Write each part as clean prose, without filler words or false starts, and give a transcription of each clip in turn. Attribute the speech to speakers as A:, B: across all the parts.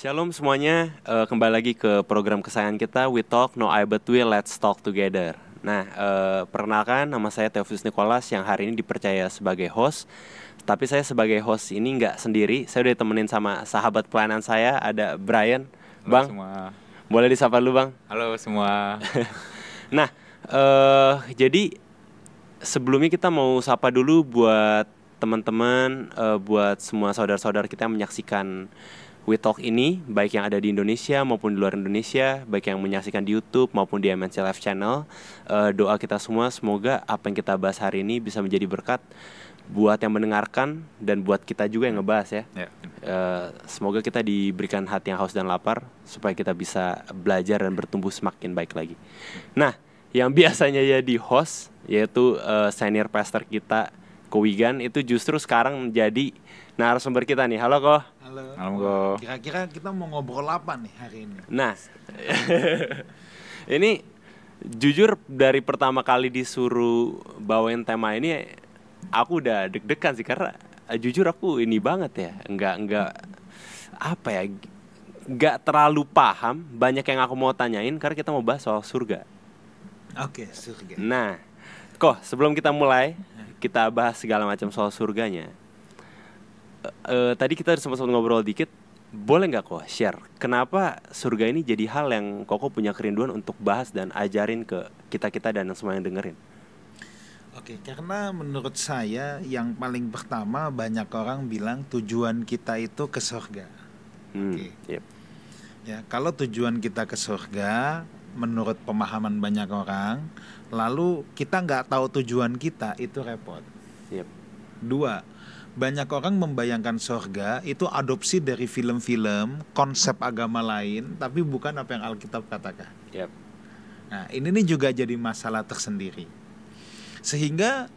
A: Shalom semuanya, kembali lagi ke program kesayangan kita, We Talk No I But We, Let's Talk Together. Nah, perkenalkan, nama saya Theophilus Nicholas yang hari ini dipercaya sebagai host. Tapi saya sebagai host ini nggak sendiri, saya udah ditemenin sama sahabat pelayanan saya, ada Brian.
B: Halo
A: Bang,
B: semua.
A: boleh disapa dulu Bang?
B: Halo semua.
A: Nah, jadi sebelumnya kita mau sapa dulu buat teman-teman, buat semua saudara-saudara kita yang menyaksikan We Talk ini, baik yang ada di Indonesia maupun di luar Indonesia, baik yang menyaksikan di YouTube maupun di MNC Live Channel. Doa kita semua semoga apa yang kita bahas hari ini bisa menjadi berkat buat yang mendengarkan dan buat kita juga yang ngebahas ya. Semoga kita diberikan hati yang haus dan lapar supaya kita bisa belajar dan bertumbuh semakin baik lagi. Nah, yang biasanya jadi host yaitu senior pastor kita Ko Wigan itu justru sekarang menjadi narasumber kita nih. Halo Ko.
C: Halo.
B: Halo, Ko.
C: Kira-kira kita mau ngobrol apa nih hari ini?
A: Nah, ini jujur dari pertama kali disuruh bawain tema ini, aku udah deg-degan sih karena jujur aku ini banget ya, nggak apa ya, nggak terlalu paham banyak yang aku mau tanyain karena kita mau bahas soal surga.
C: Oke, surga.
A: Nah, Ko, sebelum kita mulai, kita bahas segala macam soal surganya. Tadi kita sempat ngobrol dikit. Boleh nggak Ko share kenapa surga ini jadi hal yang Koko punya kerinduan untuk bahas dan ajarin ke kita-kita dan semua yang dengerin?
C: Oke, karena menurut saya yang paling pertama banyak orang bilang tujuan kita itu ke surga. Oke.
A: Yep.
C: Ya, kalau tujuan kita ke surga, menurut pemahaman banyak orang, lalu kita nggak tahu tujuan kita, itu repot.
A: Yep.
C: Dua, banyak orang membayangkan surga itu adopsi dari film-film, konsep agama lain, tapi bukan apa yang Alkitab katakan.
A: Yep.
C: Nah, ini nih juga jadi masalah tersendiri. Sehingga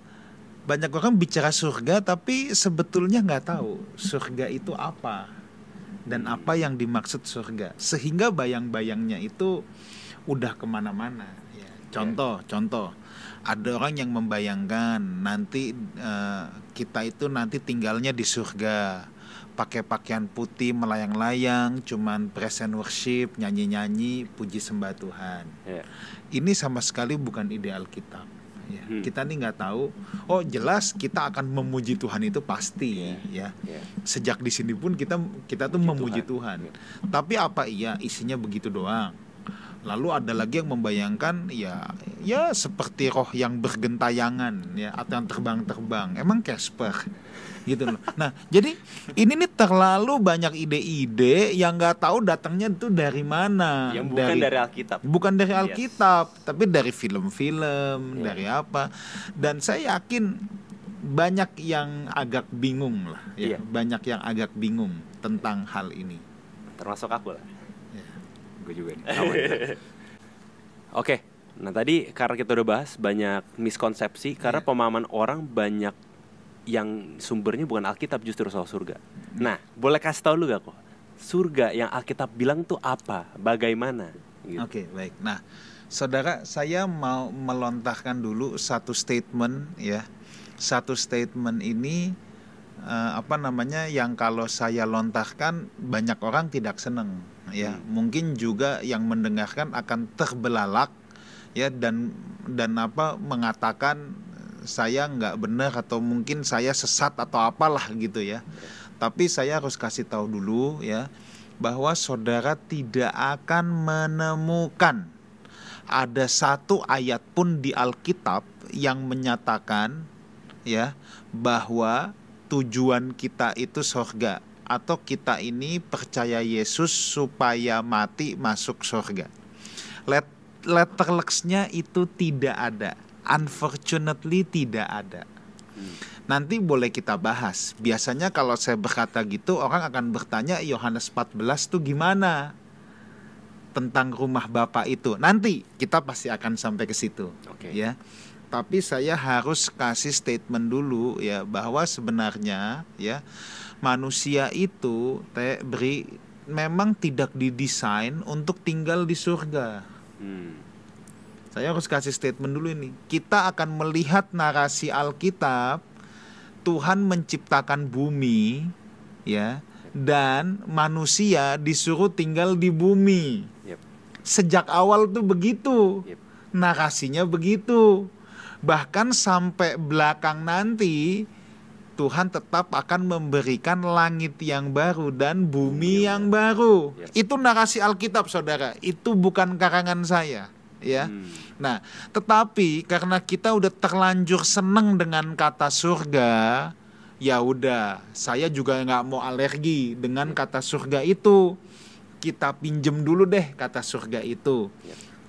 C: banyak orang bicara surga, tapi sebetulnya nggak tahu surga itu apa dan apa yang dimaksud surga. Sehingga bayang-bayangnya itu udah kemana-mana. Ya. Contoh. Ada orang yang membayangkan nanti kita itu nanti tinggalnya di surga, pakai pakaian putih melayang-layang, cuman present worship, nyanyi-nyanyi, puji sembah Tuhan.
A: Yeah.
C: Ini sama sekali bukan ide Alkitab. Ya. Kita nih nggak tahu. Oh jelas kita akan memuji Tuhan itu pasti. Ya. Sejak di sini pun kita tuh memuji Tuhan. Tapi apa iya isinya begitu doang? Lalu ada lagi yang membayangkan ya seperti roh yang bergentayangan ya, atau yang terbang-terbang. Emang Casper gitu loh. Nah, jadi ini nih terlalu banyak ide-ide yang nggak tahu datangnya itu dari mana.
A: Yang bukan dari Alkitab.
C: Bukan dari Alkitab, tapi dari film-film, dari apa. Dan saya yakin banyak yang agak bingung lah ya. Banyak yang agak bingung tentang hal ini.
A: Termasuk aku lah.
B: Gue juga nih.
A: Oke, nah tadi karena kita udah bahas banyak miskonsepsi karena pemahaman orang banyak yang sumbernya bukan Alkitab justru soal surga. Nah, boleh kasih tahu lu gak kok? Surga yang Alkitab bilang tuh apa? Bagaimana? Gitu.
C: Oke, baik. Nah, saudara, saya mau melontarkan dulu satu statement ya. Satu statement ini yang kalau saya lontarkan banyak orang tidak senang ya. Mungkin juga yang mendengarkan akan terbelalak ya dan mengatakan saya nggak benar atau mungkin saya sesat atau apalah gitu ya. Tapi saya harus kasih tahu dulu ya bahwa saudara tidak akan menemukan ada satu ayat pun di Alkitab yang menyatakan ya bahwa tujuan kita itu surga atau kita ini percaya Yesus supaya mati masuk surga. Letterlexnya itu tidak ada. Unfortunately tidak ada. Nanti boleh kita bahas. Biasanya kalau saya berkata gitu orang akan bertanya Yohanes 14 tuh gimana? Tentang rumah Bapa itu. Nanti kita pasti akan sampai ke situ. Ya. Tapi saya harus kasih statement dulu ya bahwa sebenarnya ya manusia itu memang tidak didesain untuk tinggal di surga. Saya harus kasih statement dulu ini. Kita akan melihat narasi Alkitab, Tuhan menciptakan bumi ya dan manusia disuruh tinggal di bumi.
A: Yep.
C: Sejak awal tuh begitu.
A: Yep.
C: Narasinya begitu. Bahkan sampai belakang nanti Tuhan tetap akan memberikan langit yang baru dan bumi yang baru.
A: Yep.
C: Itu narasi Alkitab, saudara. Itu bukan karangan saya, ya. Nah, tetapi karena kita udah terlanjur seneng dengan kata surga, ya udah, saya juga nggak mau alergi dengan kata surga itu. Kita pinjem dulu deh kata surga itu.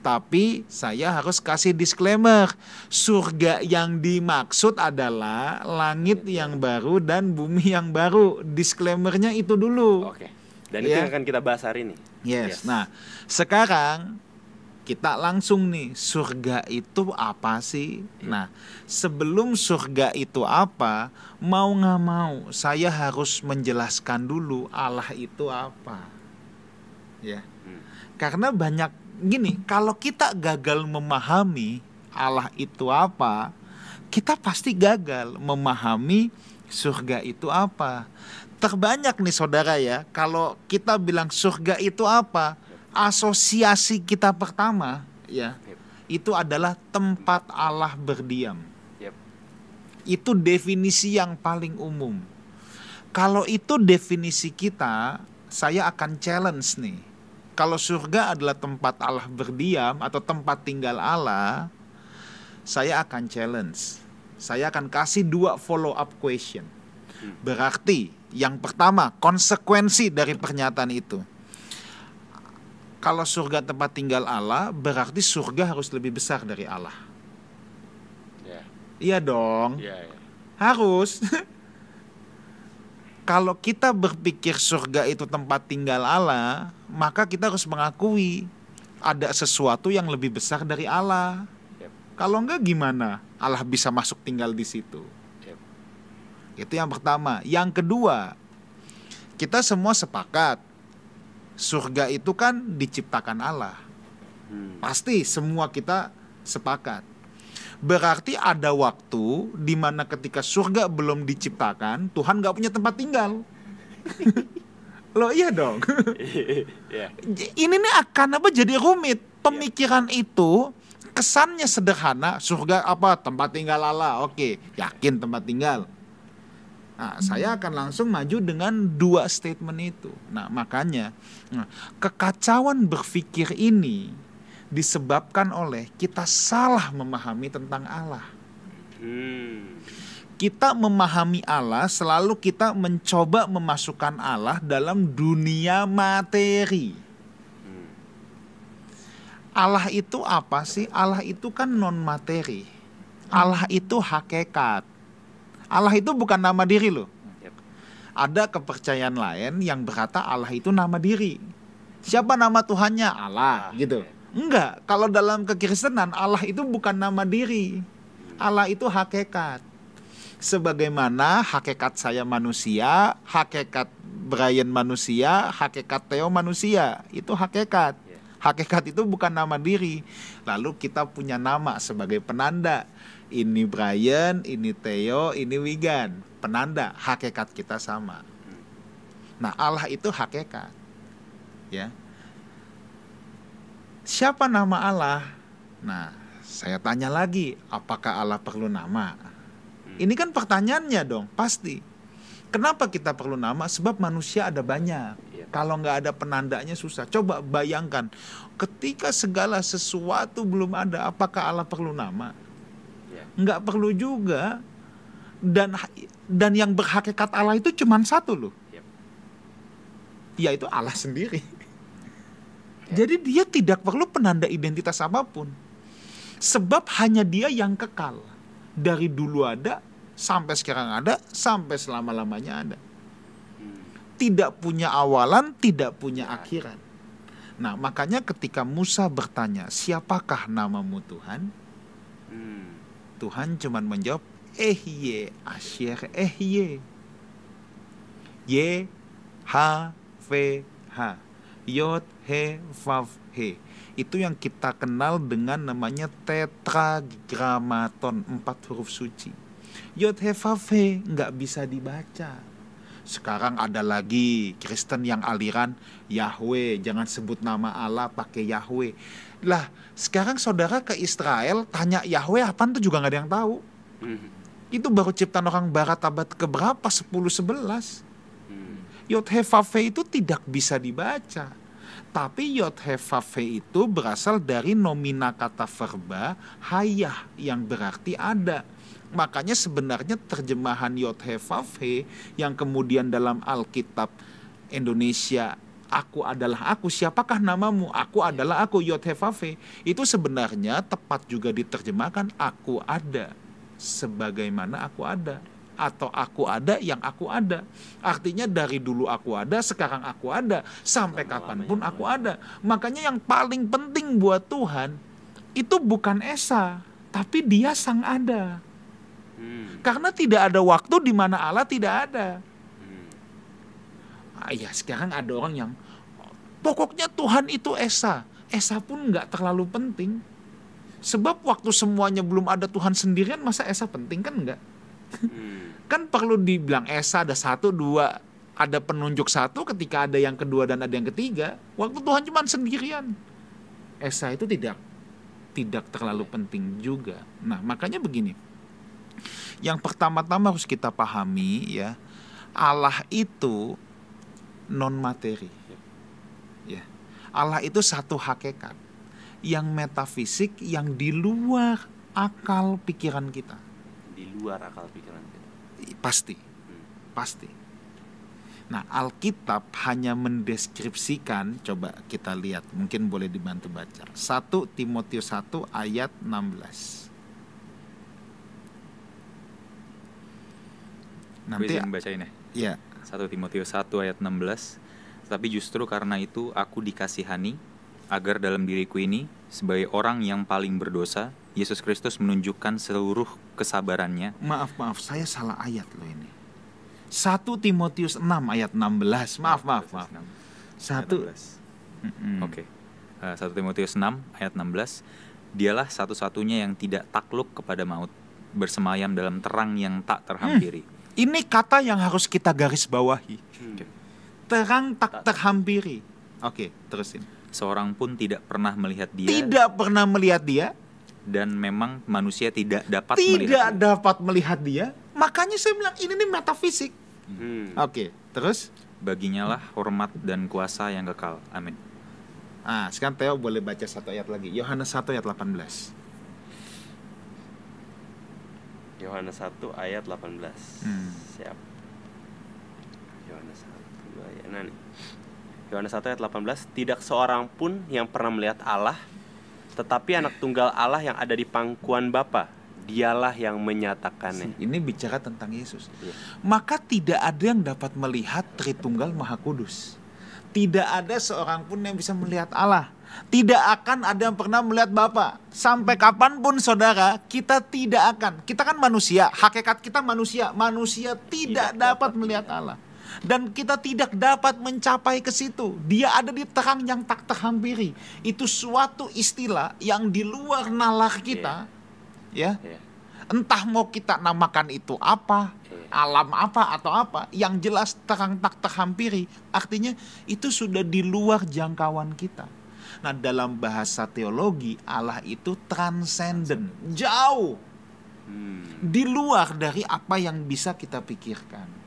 C: Tapi saya harus kasih disclaimer, surga yang dimaksud adalah langit yang baru dan bumi yang baru. Disclaimernya itu dulu.
A: Oke. Dan itu yang akan kita bahas hari ini.
C: Yes. Nah, sekarang kita langsung nih, surga itu apa sih? Nah, sebelum surga itu apa, mau nggak mau saya harus menjelaskan dulu Allah itu apa. Ya. Karena banyak gini, kalau kita gagal memahami Allah itu apa, kita pasti gagal memahami surga itu apa. Terbanyak nih saudara ya, kalau kita bilang surga itu apa, asosiasi kita pertama ya, itu adalah tempat Allah berdiam. Itu definisi yang paling umum. Kalau itu definisi kita, saya akan challenge nih. Kalau surga adalah tempat Allah berdiam atau tempat tinggal Allah, saya akan challenge. Saya akan kasih 2 follow up question. Berarti yang pertama, konsekuensi dari pernyataan itu. Kalau surga tempat tinggal Allah, berarti surga harus lebih besar dari Allah. Iya dong. Harus. Kalau kita berpikir surga itu tempat tinggal Allah, maka kita harus mengakui ada sesuatu yang lebih besar dari Allah. Kalau enggak gimana Allah bisa masuk tinggal di situ? Itu yang pertama. Yang kedua, kita semua sepakat surga itu kan diciptakan Allah. Pasti semua kita sepakat. Berarti ada waktu di mana ketika surga belum diciptakan, Tuhan gak punya tempat tinggal. Loh iya dong. Ini nih akan jadi rumit. Pemikiran itu kesannya sederhana, surga apa? Tempat tinggal Allah. Oke, yakin tempat tinggal. Nah, saya akan langsung maju dengan 2 statement itu. Nah, makanya kekacauan berpikir ini disebabkan oleh kita salah memahami tentang Allah. Kita memahami Allah, selalu kita mencoba memasukkan Allah dalam dunia materi. Allah itu apa sih? Allah itu kan non materi. Allah itu hakikat. Allah itu bukan nama diri loh. Ada kepercayaan lain yang berkata Allah itu nama diri. Siapa nama Tuhannya? Allah gitu. Enggak, kalau dalam kekristenan Allah itu bukan nama diri. Allah itu hakikat. Sebagaimana hakikat saya manusia, hakikat Brian manusia, hakikat Theo manusia, itu hakikat. Hakikat itu bukan nama diri. Lalu kita punya nama sebagai penanda. Ini Brian, ini Theo, ini Wigan. Penanda, hakikat kita sama. Nah, Allah itu hakikat. Ya. Siapa nama Allah? Nah, saya tanya lagi, apakah Allah perlu nama? Ini kan pertanyaannya dong, pasti. Kenapa kita perlu nama? Sebab manusia ada banyak. Kalau nggak ada penandanya susah. Coba bayangkan, ketika segala sesuatu belum ada, apakah Allah perlu nama? Nggak perlu juga. Dan yang berhakikat Allah itu cuma satu loh. Yaitu Allah sendiri. Jadi dia tidak perlu penanda identitas apapun. Sebab hanya dia yang kekal. Dari dulu ada, sampai sekarang ada, sampai selama-lamanya ada. Tidak punya awalan, tidak punya akhiran. Nah, makanya ketika Musa bertanya, siapakah namamu Tuhan? Tuhan cuma menjawab, Ehye Asher Ehye. Y-H-V-H. Yod He Vav He. Itu yang kita kenal dengan namanya tetragrammaton, 4 huruf suci. Yod He Vav He nggak bisa dibaca. Sekarang ada lagi Kristen yang aliran Yahweh, jangan sebut nama Allah, pakai Yahweh. Lah, sekarang saudara ke Israel tanya Yahweh apaan tuh juga nggak ada yang tahu. Itu baru ciptaan orang barat abad keberapa? 10-11. Yod-Heh-Vav-Heh itu tidak bisa dibaca. Tapi Yod-Heh-Vav-Heh itu berasal dari nomina kata verba hayah yang berarti ada. Makanya sebenarnya terjemahan Yod-Heh-Vav-Heh yang kemudian dalam Alkitab Indonesia, aku adalah aku, siapakah namamu? Aku adalah aku, Yod-Heh-Vav-Heh. Itu sebenarnya tepat juga diterjemahkan aku ada, sebagaimana aku ada. Atau aku ada yang aku ada. Artinya dari dulu aku ada, sekarang aku ada, sampai kapanpun aku ada. Makanya yang paling penting buat Tuhan itu bukan Esa, tapi Dia sang ada. Karena tidak ada waktu di mana Allah tidak ada. Ya sekarang ada orang yang pokoknya Tuhan itu Esa. Esa pun nggak terlalu penting. Sebab waktu semuanya belum ada Tuhan sendirian, masa Esa penting kan enggak? Kan perlu dibilang Esa ada 1, 2, ada penunjuk 1 ketika ada yang kedua dan ada yang ketiga. Waktu Tuhan cuma sendirian, Esa itu tidak terlalu penting juga. Nah makanya begini, yang pertama-tama harus kita pahami ya, Allah itu non materi ya. Allah itu satu hakikat yang metafisik, yang di luar akal pikiran kita.
A: Di luar akal pikiran kita.
C: Pasti. Nah, Alkitab hanya mendeskripsikan, coba kita lihat, mungkin boleh dibantu baca. 1 Timotius 1 ayat 16. Nanti
B: bisa membacain ya.
C: Ya.
B: 1 Timotius 1 ayat 16. Tapi justru karena itu aku dikasihani, agar dalam diriku ini sebagai orang yang paling berdosa, Yesus Kristus menunjukkan seluruh kesabarannya.
C: Maaf, saya salah ayat loh ini. 1 Timotius 6 ayat 16. Maaf. 1
B: Oke. 1 Timotius 6 ayat 16. Dialah satu-satunya yang tidak takluk kepada maut, bersemayam dalam terang yang tak terhampiri.
C: Ini kata yang harus kita garis bawahi. Terang tak terhampiri. Oke, terusin.
B: Seorang pun tidak pernah melihat Dia.
C: Tidak pernah melihat Dia.
B: Dan memang manusia tidak dapat
C: melihat Dia. Makanya saya bilang ini nih metafisik. Oke, terus
B: baginya lah hormat dan kuasa yang kekal. Amin.
C: Sekarang Theo boleh baca 1 ayat lagi. Yohanes 1 ayat 18.
A: Yohanes 1 ayat 18. Siap. Yohanes 1 ayat nih. Yohanes 1 ayat 18. Tidak seorang pun yang pernah melihat Allah, tetapi anak tunggal Allah yang ada di pangkuan Bapa, Dialah yang menyatakannya.
C: Ini bicara tentang Yesus. Maka tidak ada yang dapat melihat Tritunggal Maha Kudus. Tidak ada seorang pun yang bisa melihat Allah. Tidak akan ada yang pernah melihat Bapa. Sampai kapanpun saudara, kita tidak akan. Kita kan manusia, hakikat kita manusia. Manusia tidak dapat melihat Allah. Dan kita tidak dapat mencapai ke situ. Dia ada di terang yang tak terhampiri. Itu suatu istilah yang di luar nalar kita. Ya. Entah mau kita namakan itu apa, alam apa atau apa, yang jelas terang tak terhampiri. Artinya itu sudah di luar jangkauan kita. Nah, dalam bahasa teologi, Allah itu transcendent, jauh. Di luar dari apa yang bisa kita pikirkan.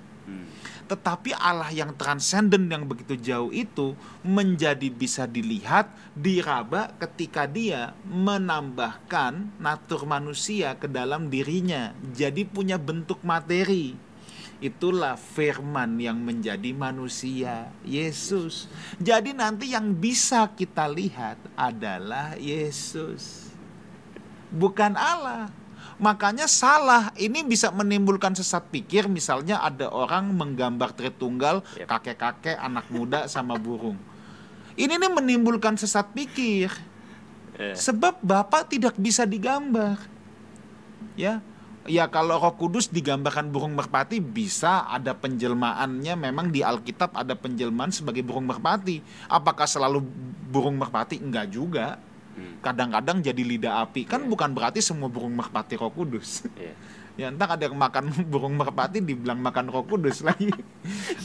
C: Tetapi Allah yang transenden, yang begitu jauh itu, menjadi bisa dilihat, diraba ketika Dia menambahkan natur manusia ke dalam dirinya. Jadi punya bentuk materi. Itulah firman yang menjadi manusia, Yesus. Jadi nanti yang bisa kita lihat adalah Yesus, bukan Allah. Makanya salah, ini bisa menimbulkan sesat pikir. Misalnya ada orang menggambar Tritunggal, kakek-kakek, anak muda sama burung. Ini nih menimbulkan sesat pikir. Sebab Bapa tidak bisa digambar. Ya kalau Roh Kudus digambarkan burung merpati, bisa ada penjelmaannya. Memang di Alkitab ada penjelmaan sebagai burung merpati. Apakah selalu burung merpati? Enggak juga. Kadang-kadang jadi lidah api. Kan bukan berarti semua burung merpati Roh Kudus. Ya entar ada yang makan burung merpati dibilang makan Roh Kudus lagi.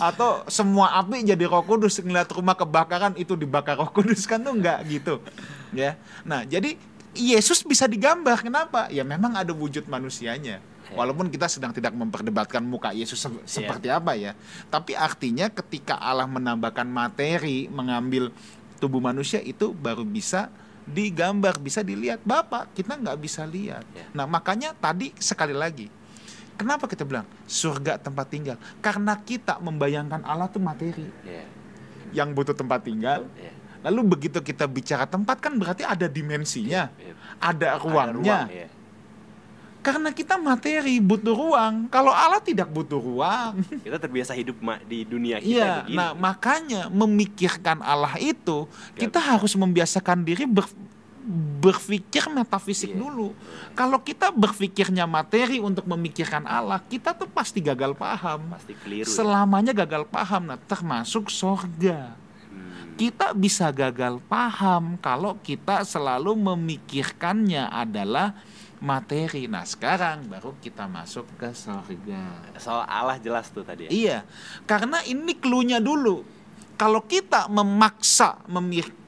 C: Atau semua api jadi Roh Kudus, ngeliat rumah kebakaran itu dibakar Roh Kudus, kan tuh enggak gitu. Ya. Nah, jadi Yesus bisa digambar. Kenapa? Ya memang ada wujud manusianya. Walaupun kita sedang tidak memperdebatkan muka Yesus seperti apa ya. Tapi artinya ketika Allah menambahkan materi, mengambil tubuh manusia, itu baru bisa digambar, bisa dilihat. Bapak kita nggak bisa lihat. Nah makanya tadi sekali lagi, kenapa kita bilang surga tempat tinggal? Karena kita membayangkan Allah tuh materi yang butuh tempat tinggal. Lalu begitu kita bicara tempat, kan berarti ada dimensinya, ada ruangnya. Karena kita materi, butuh ruang. Kalau Allah tidak butuh ruang.
A: Kita terbiasa hidup di dunia kita begini.
C: Nah makanya memikirkan Allah itu, kita harus membiasakan diri berpikir metafisik dulu. Kalau kita berpikirnya materi untuk memikirkan Allah, kita tuh pasti gagal paham.
A: Pasti keliru.
C: Selamanya gagal paham. Nah, termasuk sorga. Kita bisa gagal paham kalau kita selalu memikirkannya adalah materi. Nah sekarang baru kita masuk ke sorga.
A: Soal Allah jelas tuh tadi ya.
C: Iya, karena ini cluenya dulu. Kalau kita memaksa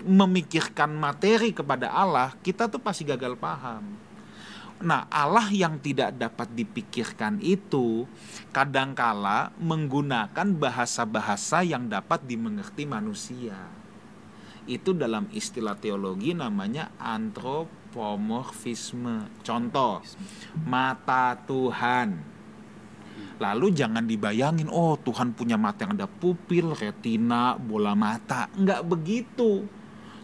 C: memikirkan materi kepada Allah, kita tuh pasti gagal paham. Nah, Allah yang tidak dapat dipikirkan itu kadangkala menggunakan bahasa-bahasa yang dapat dimengerti manusia. Itu dalam istilah teologi namanya antropomorfisme. Contoh, mata Tuhan. Lalu jangan dibayangin, oh Tuhan punya mata yang ada pupil, retina, bola mata. Enggak begitu.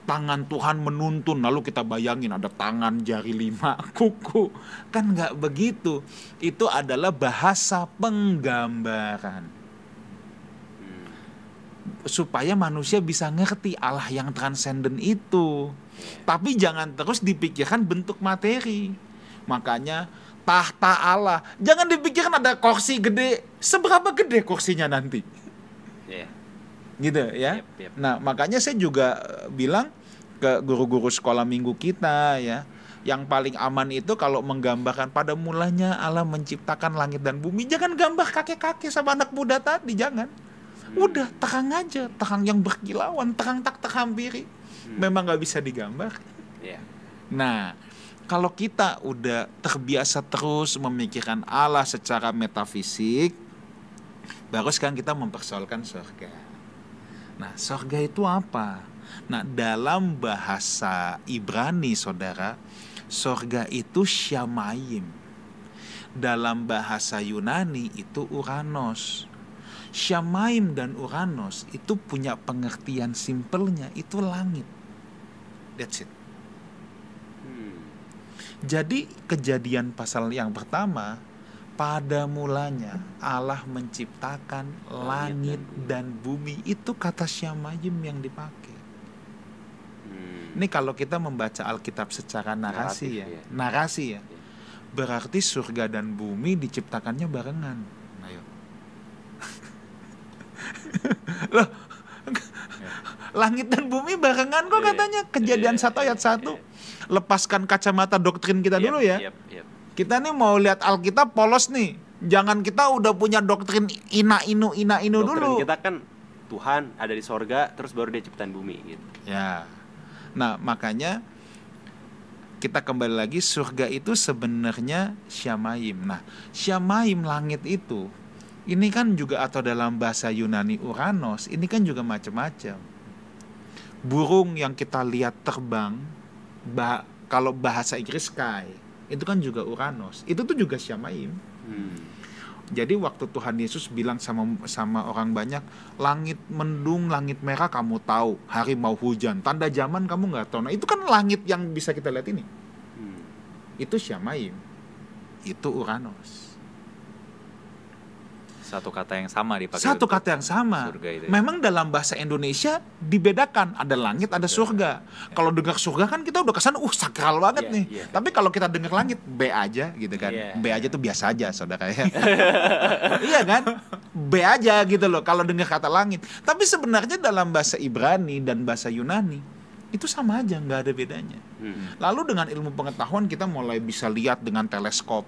C: Tangan Tuhan menuntun, lalu kita bayangin ada tangan, jari 5, kuku. Kan enggak begitu. Itu adalah bahasa penggambaran. Supaya manusia bisa ngerti Allah yang transenden itu. Tapi jangan terus dipikirkan bentuk materi. Makanya tahta Allah, jangan dipikirkan ada kursi gede. Seberapa gede kursinya nanti? Gitu ya. Nah makanya saya juga bilang ke guru-guru sekolah minggu kita ya, yang paling aman itu kalau menggambarkan pada mulanya Allah menciptakan langit dan bumi. Jangan gambar kakek-kakek sama anak muda tadi, jangan. Udah terang aja, terang yang berkilauan, terang tak terhampiri. Memang gak bisa digambar. Nah kalau kita udah terbiasa terus memikirkan Allah secara metafisik, baru sekarang kita mempersoalkan surga. Nah surga itu apa? Nah dalam bahasa Ibrani saudara, surga itu Shamayim. Dalam bahasa Yunani itu Uranos. Shamayim dan Uranos itu punya pengertian simpelnya, itu langit. That's it. Jadi kejadian pasal yang pertama, pada mulanya Allah menciptakan langit dan bumi. Itu kata Shamayim yang dipakai. Ini kalau kita membaca Alkitab secara narasi ya. Berarti surga dan bumi diciptakannya barengan. Ayo. Loh, langit dan bumi barengan kok katanya. Kejadian 1 ayat 1. Lepaskan kacamata doktrin kita dulu ya. Kita nih mau lihat Alkitab polos nih. Jangan kita udah punya doktrin ina-inu dulu.
A: Doktrin kita kan Tuhan ada di sorga, terus baru dia ciptain bumi gitu.
C: Ya. Nah makanya kita kembali lagi, surga itu sebenarnya Shamayim. Nah Shamayim langit itu, ini kan juga, atau dalam bahasa Yunani Uranos, ini kan juga macam-macam. Burung yang kita lihat terbang, kalau bahasa Inggris sky, itu kan juga Uranos. Itu tuh juga Shamayim. Jadi waktu Tuhan Yesus bilang sama orang banyak, langit mendung, langit merah kamu tahu, hari mau hujan, tanda zaman kamu nggak tahu. Nah itu kan langit yang bisa kita lihat ini. Itu Shamayim, itu Uranos.
B: Satu kata yang sama dipakai.
C: Satu kata yang sama.
B: Itu.
C: Memang dalam bahasa Indonesia dibedakan, ada langit, ada surga. Kalau dengar surga kan kita udah kesan, sakral banget nih. Tapi kalau kita dengar langit, B aja gitu kan. B aja tuh biasa aja, saudara ya. Iya kan? B aja gitu loh kalau dengar kata langit. Tapi sebenarnya dalam bahasa Ibrani dan bahasa Yunani itu sama aja, nggak ada bedanya. Lalu dengan ilmu pengetahuan kita mulai bisa lihat dengan teleskop.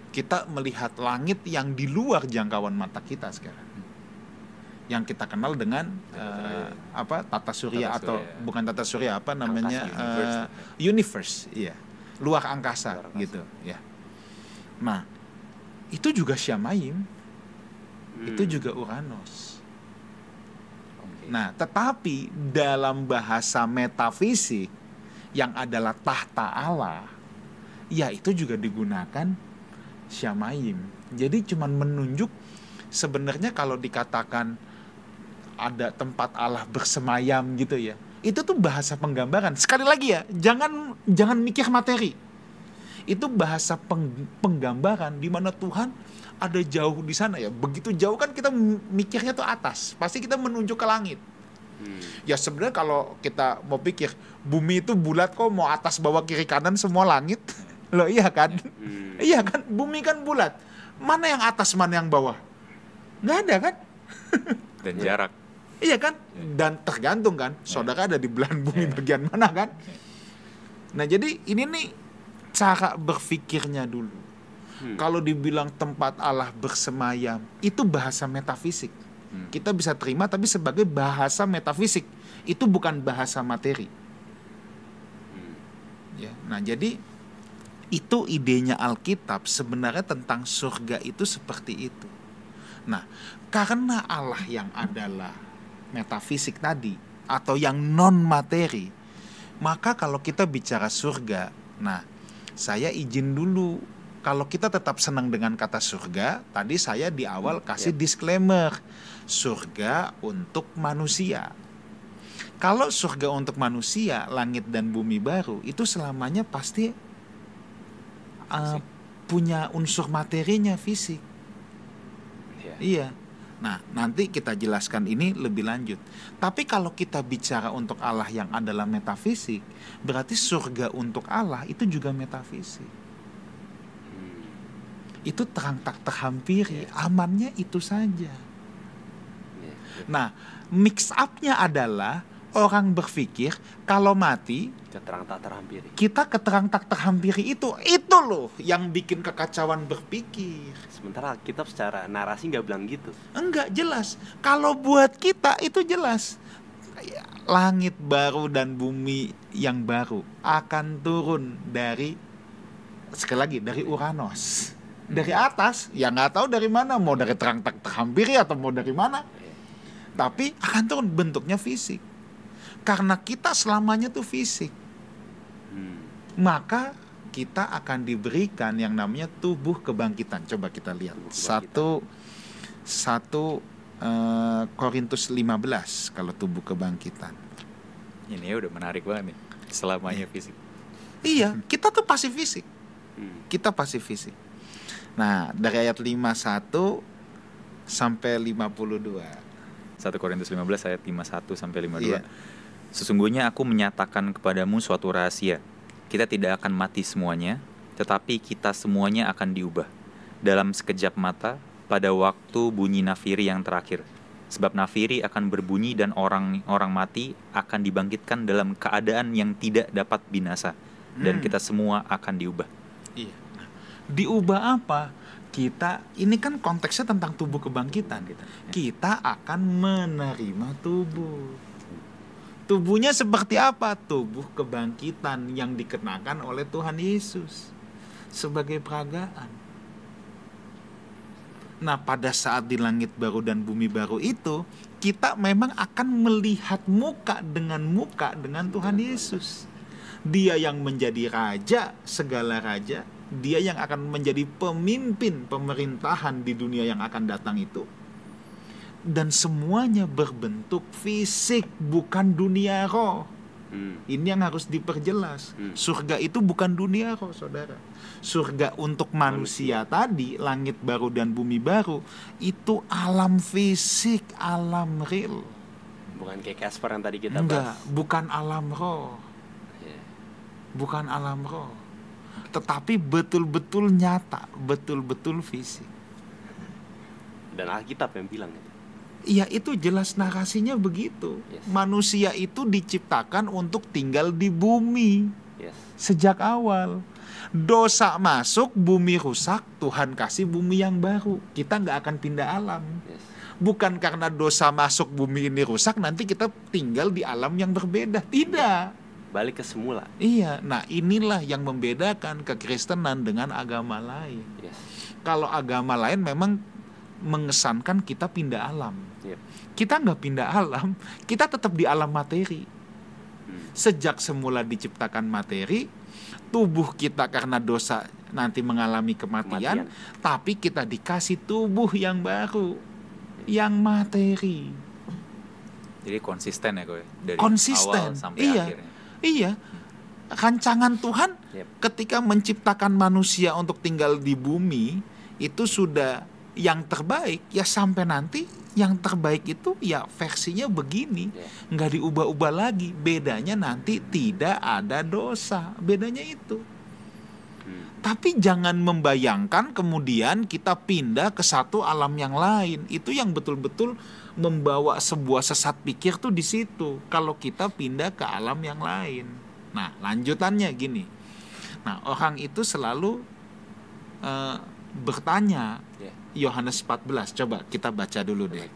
C: Kita melihat langit yang di luar jangkauan mata kita sekarang. Yang kita kenal dengan tata surya
B: Tata
C: atau
B: surya.
C: bukan tata surya, apa namanya,
B: Angkasa,
C: universe, iya, luar angkasa, gitu, ya. Nah, itu juga Shamayim, itu juga Uranus.
B: Oke.
C: Nah, tetapi dalam bahasa metafisik yang adalah tahta Allah, ya itu juga digunakan Shamayim. Jadi cuman menunjuk, sebenarnya kalau dikatakan ada tempat Allah bersemayam gitu ya, itu tuh bahasa penggambaran. Sekali lagi ya, jangan mikir materi. Itu bahasa penggambaran di mana Tuhan ada jauh di sana ya. Begitu jauh kan kita mikirnya tuh atas. Pasti kita menunjuk ke langit. Ya sebenarnya kalau kita mau pikir bumi itu bulat kok, mau atas bawah kiri kanan semua langit. Loh iya kan? Iya kan, bumi kan bulat. Mana yang atas, mana yang bawah? Nggak ada kan?
B: Dan jarak.
C: Iya kan? Dan tergantung kan, saudara ada di belahan bumi bagian mana kan? Nah jadi ini nih cara berpikirnya dulu. Kalau dibilang tempat Allah bersemayam, itu bahasa metafisik. Kita bisa terima tapi sebagai bahasa metafisik. Itu bukan bahasa materi. Ya, nah jadi itu idenya Alkitab sebenarnya tentang surga itu seperti itu. Nah, karena Allah yang adalah metafisik tadi atau yang non materi, maka kalau kita bicara surga, nah saya izin dulu, kalau kita tetap senang dengan kata surga, tadi saya di awal kasih disclaimer, surga untuk manusia. Kalau surga untuk manusia, langit dan bumi baru, itu selamanya pasti punya unsur materinya, fisik. Iya. Nah, nanti kita jelaskan ini lebih lanjut. Tapi kalau kita bicara untuk Allah yang adalah metafisik, berarti surga untuk Allah itu juga metafisik. Itu terang tak terhampiri, amannya itu saja. Nah, mix up-nya adalah orang berpikir kalau mati
A: keterang tak terhampiri.
C: Kita keterang tak terhampiri itu loh yang bikin kekacauan berpikir.
A: Sementara Alkitab secara narasi nggak bilang gitu.
C: Enggak, jelas. Kalau buat kita itu jelas. Langit baru dan bumi yang baru akan turun dari, sekali lagi, dari Uranus. Dari atas, ya nggak tahu dari mana, mau dari terang tak terhampiri atau mau dari mana. Tapi akan turun, bentuknya fisik. Karena kita selamanya tuh fisik. Maka kita akan diberikan yang namanya tubuh kebangkitan. Coba kita lihat. 1 Korintus 15 kalau tubuh kebangkitan.
B: Ini udah menarik banget nih. Selamanya fisik.
C: Iya, kita tuh pasti fisik. Kita pasti fisik. Nah, dari ayat 51 sampai 52.
B: 1 Korintus 15 ayat 51 sampai 52.
C: Iya.
B: Sesungguhnya aku menyatakan kepadamu suatu rahasia. Kita tidak akan mati semuanya, tetapi kita semuanya akan diubah dalam sekejap mata pada waktu bunyi nafiri yang terakhir. Sebab nafiri akan berbunyi dan orang mati akan dibangkitkan dalam keadaan yang tidak dapat binasa, dan kita semua akan diubah.
C: Iya. Diubah apa? Ini kan konteksnya tentang tubuh kebangkitan. Kita akan menerima tubuh. Tubuhnya seperti apa? Tubuh kebangkitan yang dikenakan oleh Tuhan Yesus sebagai peragaan. Nah, pada saat di langit baru dan bumi baru itu, kita memang akan melihat muka dengan Tuhan Yesus. Dia yang menjadi raja, segala raja. Dia yang akan menjadi pemimpin pemerintahan di dunia yang akan datang itu. Dan semuanya berbentuk fisik, bukan dunia roh. Ini yang harus diperjelas. Surga itu bukan dunia roh, saudara. Surga untuk manusia tadi, langit baru dan bumi baru, itu alam fisik, alam real.
A: Bukan kayak Casper yang tadi kita
C: Enggak,
A: bahas.
C: bukan alam roh. Bukan alam roh. Tetapi betul-betul nyata, betul-betul fisik.
A: Dan Alkitab yang bilang itu.
C: Iya, itu jelas narasinya begitu. Manusia itu diciptakan untuk tinggal di bumi sejak awal. Dosa masuk, bumi rusak, Tuhan kasih bumi yang baru. Kita nggak akan pindah alam.
A: Yes.
C: Bukan karena dosa masuk bumi ini rusak, nanti kita tinggal di alam yang berbeda. Tidak.
A: Balik ke semula.
C: Iya, nah inilah yang membedakan kekristenan dengan agama lain.
A: Yes.
C: Kalau agama lain memang mengesankan kita pindah alam.
A: Yep.
C: Kita nggak pindah alam, kita tetap di alam materi. Sejak semula diciptakan materi, tubuh kita karena dosa nanti mengalami kematian. Tapi kita dikasih tubuh yang baru, yang materi.
B: Jadi konsisten ya kok ya? Dari
C: Konsisten,
B: awal sampai
C: iya.
B: akhirnya.
C: Iya, rancangan Tuhan ketika menciptakan manusia untuk tinggal di bumi itu sudah yang terbaik. Ya sampai nanti yang terbaik itu ya versinya begini, nggak diubah-ubah lagi. Bedanya nanti tidak ada dosa, bedanya itu. Tapi jangan membayangkan kemudian kita pindah ke satu alam yang lain. Itu yang betul-betul membawa sebuah sesat pikir tuh di situ. Kalau kita pindah ke alam yang lain. Nah, lanjutannya gini. Nah, orang itu selalu bertanya. Yohanes 14, coba kita baca dulu deh.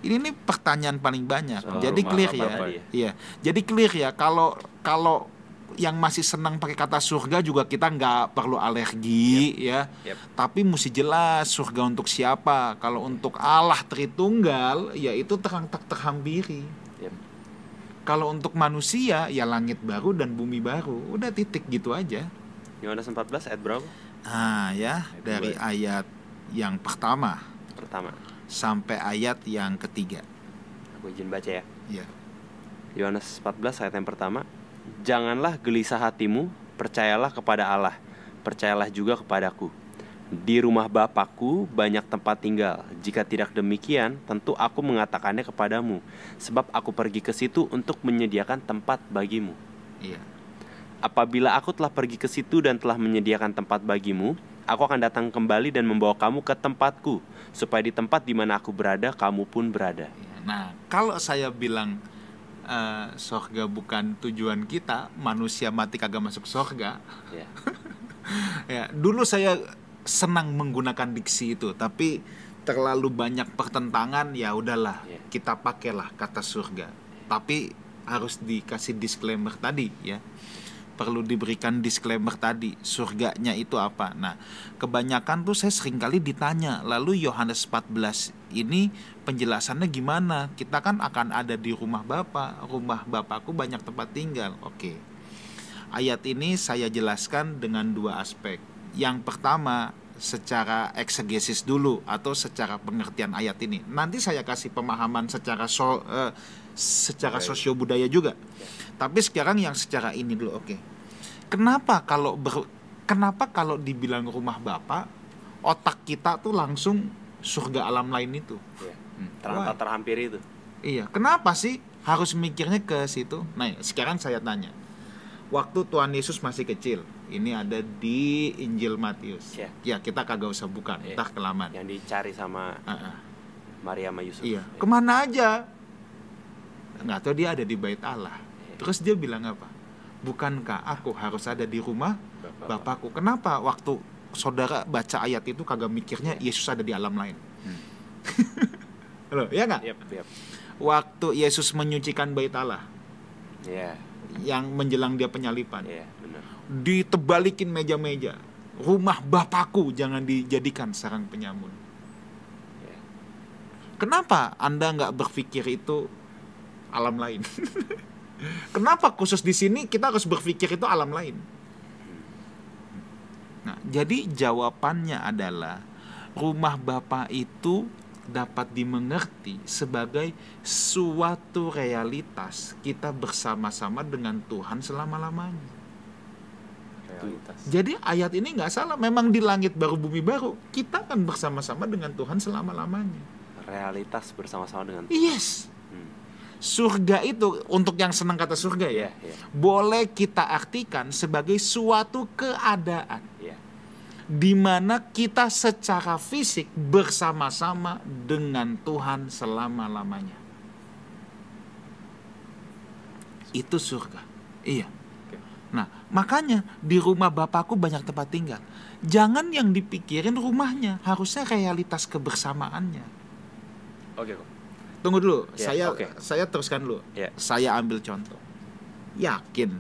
C: Ini nih pertanyaan paling banyak. Jadi clear ya. Iya. Jadi clear ya, kalau yang masih senang pakai kata surga juga kita nggak perlu alergi ya. Tapi mesti jelas surga untuk siapa. Kalau untuk Allah Tritunggal ya itu terang tak terhampiri. Kalau untuk manusia ya langit baru dan bumi baru. Udah titik gitu aja.
A: Yohanes 14 ayat berapa?
C: Ah ya, dari ayat yang pertama sampai ayat yang ketiga.
A: Aku izin baca ya.
C: Iya.
A: Yohanes 14 ayat yang pertama. Janganlah gelisah hatimu, percayalah kepada Allah, percayalah juga kepadaku. Di rumah Bapakku banyak tempat tinggal. Jika tidak demikian, tentu aku mengatakannya kepadamu, sebab aku pergi ke situ untuk menyediakan tempat bagimu.
C: Iya.
A: Apabila aku telah pergi ke situ dan telah menyediakan tempat bagimu, aku akan datang kembali dan membawa kamu ke tempatku, supaya di tempat di mana aku berada, kamu pun berada.
C: Nah, kalau saya bilang surga bukan tujuan kita, manusia mati kagak masuk surga. Ya, dulu saya senang menggunakan diksi itu, tapi terlalu banyak pertentangan, ya udahlah, kita pakailah kata surga. Tapi harus dikasih disclaimer tadi ya. Perlu diberikan disclaimer tadi, surganya itu apa. Nah, kebanyakan tuh saya sering kali ditanya, lalu Yohanes 14 ini penjelasannya gimana? Kita kan akan ada di rumah Bapakku banyak tempat tinggal. Oke. Ayat ini saya jelaskan dengan dua aspek. Yang pertama, secara eksegesis dulu atau secara pengertian ayat ini. Nanti saya kasih pemahaman secara sosio-budaya juga. Tapi sekarang yang secara ini dulu, oke. Kenapa kalau dibilang rumah Bapa, otak kita tuh langsung surga alam lain itu?
A: Terhampiri itu.
C: Iya, kenapa sih harus mikirnya ke situ? Nah, sekarang saya tanya. Waktu Tuhan Yesus masih kecil, ini ada di Injil Matius. Ya, kita kagak usah bukan, entah kelamaan.
A: Yang dicari sama Maria sama Yusuf.
C: Iya, kemana aja? Nggak tahu, dia ada di bait Allah. Terus dia bilang apa? Bukankah aku harus ada di rumah Bapakku? Kenapa waktu saudara baca ayat itu kagak mikirnya Yesus ada di alam lain? Loh, ya nggak? Waktu Yesus menyucikan bait Allah, yang menjelang dia penyalipan, ditebalikin meja-meja. Rumah Bapakku jangan dijadikan sarang penyamun. Kenapa Anda nggak berpikir itu alam lain? Kenapa khusus di sini kita harus berpikir itu alam lain? Nah, jadi jawabannya adalah rumah Bapa itu dapat dimengerti sebagai suatu realitas kita bersama-sama dengan Tuhan selama-lamanya. Jadi ayat ini nggak salah. Memang di langit baru bumi baru kita akan bersama-sama dengan Tuhan selama-lamanya.
A: Realitas bersama-sama dengan Tuhan.
C: Yes. Surga itu, untuk yang senang kata surga ya, boleh kita artikan sebagai suatu keadaan di mana kita secara fisik bersama-sama dengan Tuhan selama-lamanya. Itu surga. Iya. Nah, makanya di rumah Bapakku banyak tempat tinggal. Jangan yang dipikirin rumahnya, harusnya realitas kebersamaannya.
A: Oke kok.
C: Tunggu dulu,
A: Ya, oke.
C: saya teruskan dulu.
A: Ya.
C: Saya ambil contoh. Yakin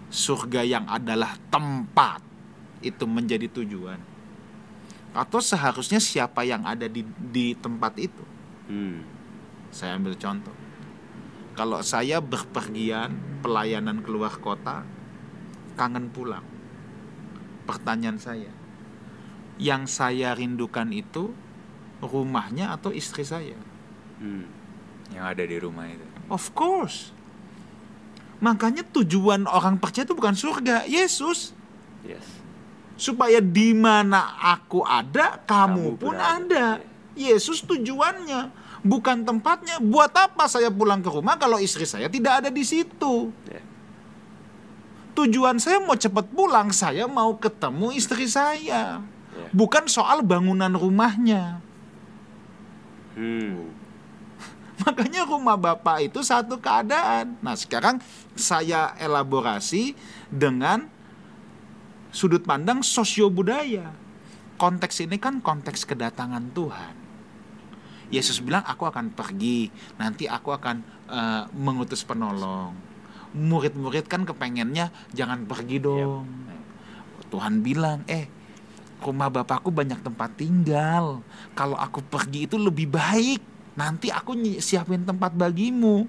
C: surga yang adalah tempat itu menjadi tujuan? Atau seharusnya siapa yang ada di tempat itu? Saya ambil contoh. Kalau saya berpergian, pelayanan keluar kota, kangen pulang. Pertanyaan saya, yang saya rindukan itu rumahnya atau istri saya?
B: Yang ada di rumah itu.
C: Of course. Makanya tujuan orang percaya itu bukan surga, Yesus.
A: Yes.
C: Supaya di mana aku ada, kamu pun
A: berada.
C: ada. Yesus tujuannya, bukan tempatnya. Buat apa saya pulang ke rumah kalau istri saya tidak ada di situ?
A: Ya.
C: Tujuan saya mau cepat pulang, saya mau ketemu istri saya.
A: Ya.
C: Bukan soal bangunan rumahnya. Makanya rumah Bapak itu satu keadaan. Nah, sekarang saya elaborasi dengan sudut pandang sosiobudaya. Konteks ini kan konteks kedatangan Tuhan. Yesus bilang, aku akan pergi, nanti aku akan mengutus penolong. Murid-murid kan kepengennya jangan pergi dong. Tuhan bilang, rumah Bapakku banyak tempat tinggal. Kalau aku pergi itu lebih baik. Nanti aku siapin tempat bagimu,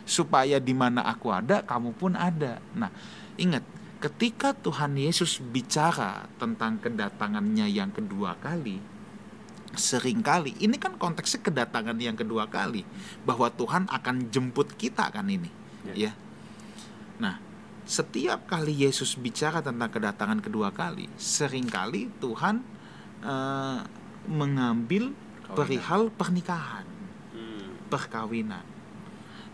C: supaya di mana aku ada, kamu pun ada. Nah, ingat, ketika Tuhan Yesus bicara tentang kedatangannya yang kedua kali, seringkali ini kan konteksnya kedatangan yang kedua kali, bahwa Tuhan akan jemput kita kan ini, ya. Nah, setiap kali Yesus bicara tentang kedatangan kedua kali, seringkali Tuhan mengambil perihal pernikahan, perkawinan.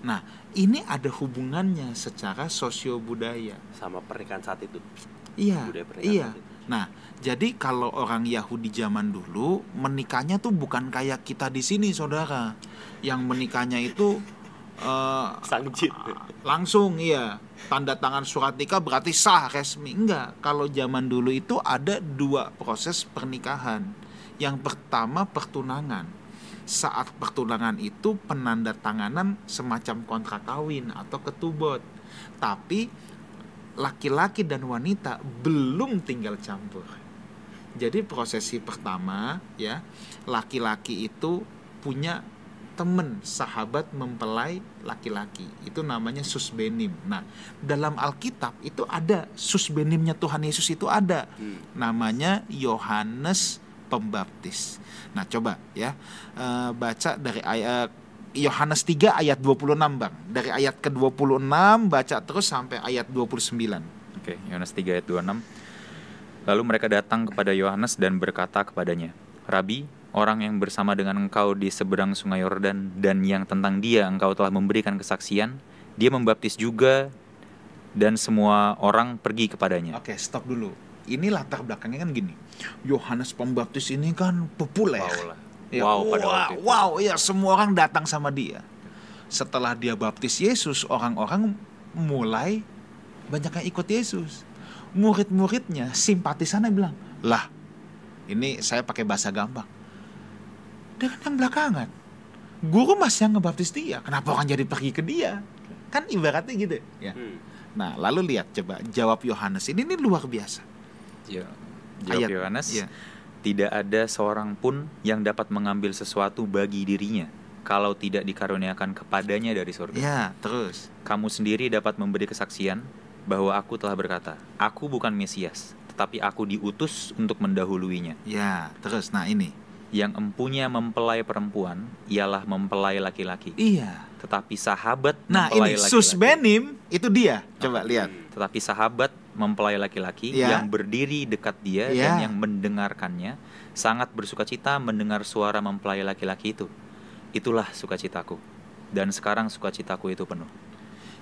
C: Nah, ini ada hubungannya secara sosiobudaya
A: Sama pernikahan saat itu.
C: Iya,
A: Budaya pernikahan
C: iya.
A: saat itu.
C: Nah, jadi kalau orang Yahudi zaman dulu menikahnya tuh bukan kayak kita di sini, saudara, yang menikahnya itu
A: Sangjit.
C: langsung, iya, tanda tangan surat nikah berarti sah, resmi. Enggak, kalau zaman dulu itu ada dua proses pernikahan. Yang pertama pertunangan. Saat pertunangan itu penandatanganan semacam kontrak kawin atau ketubot. Tapi laki-laki dan wanita belum tinggal campur. Jadi prosesi pertama, ya, laki-laki itu punya teman, sahabat mempelai laki-laki. Itu namanya susbenim. Nah, dalam Alkitab itu ada susbenimnya Tuhan Yesus itu ada. Namanya Yohanes Pembaptis. Nah, coba ya, baca dari ayat Yohanes 3 ayat 26, Bang. Dari ayat ke-26 baca terus sampai ayat 29.
B: Oke, Yohanes 3 ayat 26. Lalu mereka datang kepada Yohanes dan berkata kepadanya, Rabi, orang yang bersama dengan engkau di seberang sungai Yordan dan yang tentang dia engkau telah memberikan kesaksian, dia membaptis juga dan semua orang pergi kepadanya.
C: Oke, stop dulu. Ini latar belakangnya kan gini. Yohanes Pembaptis ini kan populer.
B: Wow lah.
C: Ya,
B: Pada waktu itu.
C: wow, ya, semua orang datang sama dia. Setelah dia baptis Yesus, orang-orang mulai banyak yang ikut Yesus. Murid-muridnya, simpatisannya bilang, lah, ini saya pakai bahasa gampang. Dia kan yang belakangan. Guru masih yang ngebaptis dia. Kenapa orang jadi pergi ke dia? Kan ibaratnya gitu. Ya. Nah, lalu lihat coba jawab Yohanes. Ini luar biasa.
B: Ya, jawab
C: Ayat,
B: Yohanes,
C: ya.
B: tidak ada seorang pun yang dapat mengambil sesuatu bagi dirinya kalau tidak dikaruniakan kepadanya dari surga.
C: Ya, terus.
B: Kamu sendiri dapat memberi kesaksian bahwa aku telah berkata, aku bukan Mesias, tetapi aku diutus untuk mendahuluinya.
C: Ya, terus. Nah, ini.
B: Yang empunya mempelai perempuan ialah mempelai laki-laki.
C: Iya.
B: Tetapi sahabat
C: Nah,
B: mempelai
C: ini
B: laki-laki.
C: susbenim itu dia. Coba lihat.
B: Tetapi sahabat mempelai laki-laki
C: Ya.
B: yang berdiri dekat dia
C: Ya.
B: dan yang mendengarkannya sangat bersukacita mendengar suara mempelai laki-laki itu. Itulah sukacitaku. Dan sekarang sukacitaku itu penuh.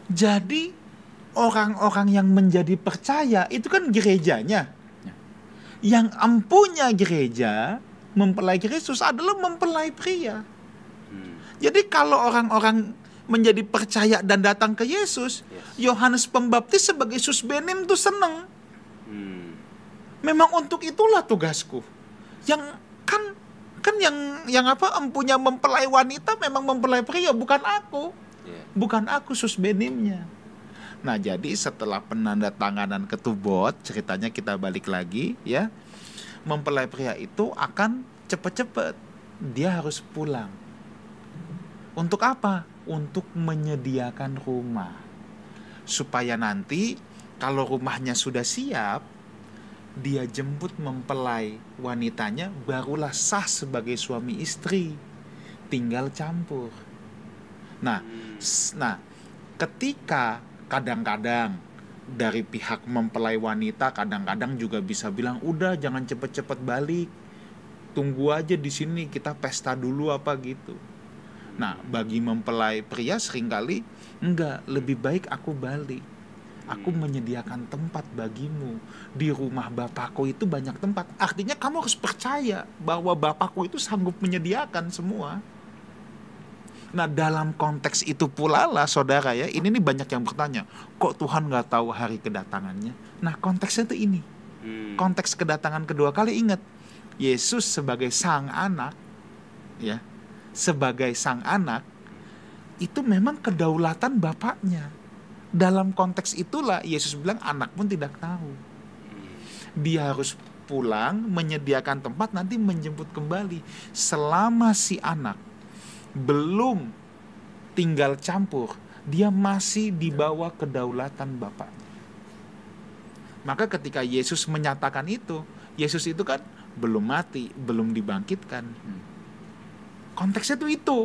C: Jadi orang-orang yang menjadi percaya itu kan gerejanya.
B: Ya.
C: Yang empunya gereja mempelai Kristus adalah mempelai pria. Jadi kalau orang-orang menjadi percaya dan datang ke Yesus, Yohanes Pembaptis sebagai susbenim tuh seneng. Memang untuk itulah tugasku. Yang kan yang apa empunya mempelai wanita memang mempelai pria, bukan aku. Bukan aku susbenimnya. Nah, jadi setelah penandatanganan ketubot, ceritanya kita balik lagi ya. Mempelai pria itu akan cepet-cepet. Dia harus pulang. Untuk apa? Untuk menyediakan rumah. Supaya nanti kalau rumahnya sudah siap, dia jemput mempelai wanitanya, barulah sah sebagai suami istri. Tinggal campur. Nah, ketika kadang-kadang dari pihak mempelai wanita kadang-kadang juga bisa bilang, udah jangan cepet-cepet balik, tunggu aja di sini, kita pesta dulu apa gitu. Nah, bagi mempelai pria seringkali enggak, lebih baik aku balik. Aku menyediakan tempat bagimu. Di rumah Bapakku itu banyak tempat. Artinya kamu harus percaya bahwa Bapakku itu sanggup menyediakan semua. Nah, dalam konteks itu pula lah saudara ya, ini nih banyak yang bertanya, kok Tuhan gak tahu hari kedatangannya? Nah, konteksnya itu ini. Konteks kedatangan kedua kali, ingat, Yesus sebagai sang anak, ya, sebagai sang anak, itu memang kedaulatan Bapaknya. Dalam konteks itulah Yesus bilang anak pun tidak tahu. Dia harus pulang, menyediakan tempat, nanti menjemput kembali. Selama si anak belum tinggal campur, dia masih di bawah kedaulatan Bapaknya. Maka ketika Yesus menyatakan itu, Yesus itu kan belum mati, belum dibangkitkan. Konteksnya tuh itu.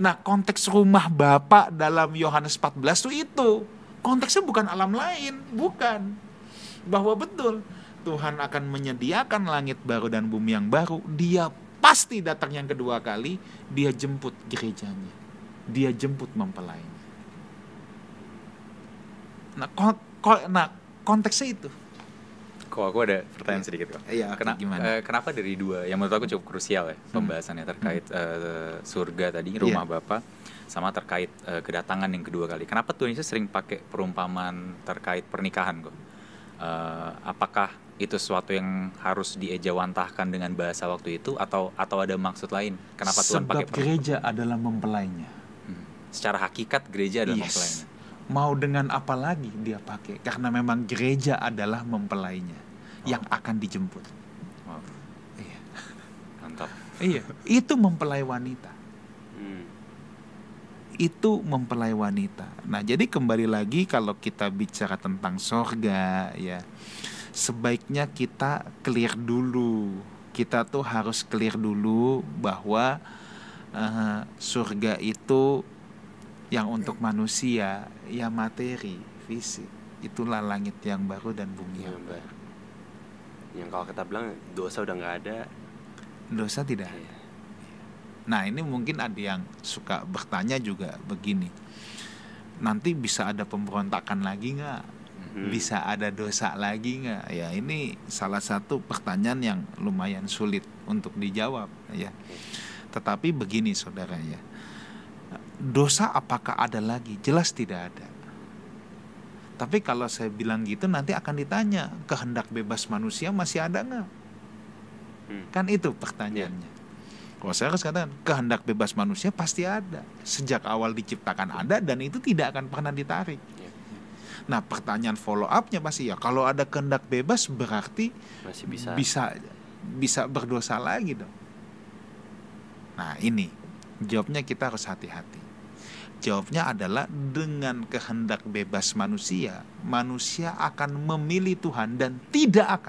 C: Nah, konteks rumah Bapa dalam Yohanes 14 itu. Konteksnya bukan alam lain, bukan. Bahwa betul Tuhan akan menyediakan langit baru dan bumi yang baru. Dia pasti datang yang kedua kali, dia jemput gerejanya. Dia jemput mempelainya. Nah, konteksnya itu.
B: Kok aku ada pertanyaan sedikit kok.
C: Iya, gimana?
B: Kenapa dari dua yang menurut aku cukup krusial ya pembahasannya terkait surga tadi, rumah Bapa, sama terkait kedatangan yang kedua kali. Kenapa Tuhan Yesus sering pakai perumpamaan terkait pernikahan kok? Apakah itu sesuatu yang harus diejawantahkan dengan bahasa waktu itu atau ada maksud lain? Kenapa Tuhan pakai
C: Sebab gereja adalah mempelainya.
B: Secara hakikat gereja adalah mempelainya.
C: Mau dengan apa lagi dia pakai? Karena memang gereja adalah mempelainya yang akan dijemput. Iya.
B: Mantap.
C: Iya, itu mempelai wanita. Itu mempelai wanita. Nah, jadi kembali lagi kalau kita bicara tentang sorga ya, sebaiknya kita clear dulu. Kita tuh harus clear dulu bahwa surga itu yang untuk manusia, ya materi, fisik. Itulah langit yang baru dan bumi yang baru.
A: Yang kalau kita bilang dosa udah gak ada.
C: Dosa tidak ada. Nah, ini mungkin ada yang suka bertanya juga begini, nanti bisa ada pemberontakan lagi gak? Bisa ada dosa lagi gak? Ya, ini salah satu pertanyaan yang lumayan sulit untuk dijawab ya. Tetapi begini saudara ya, dosa apakah ada lagi? Jelas tidak ada. Tapi kalau saya bilang gitu nanti akan ditanya, kehendak bebas manusia masih ada gak? Kan itu pertanyaannya. Kalau saya harus katakan, kehendak bebas manusia pasti ada. Sejak awal diciptakan ada, dan itu tidak akan pernah ditarik. Nah, pertanyaan follow up-nya pasti ya, kalau ada kehendak bebas berarti
A: masih bisa
C: berdosa lagi dong. Nah, ini jawabnya kita harus hati-hati. Jawabnya adalah dengan kehendak bebas manusia, manusia akan memilih Tuhan dan tidak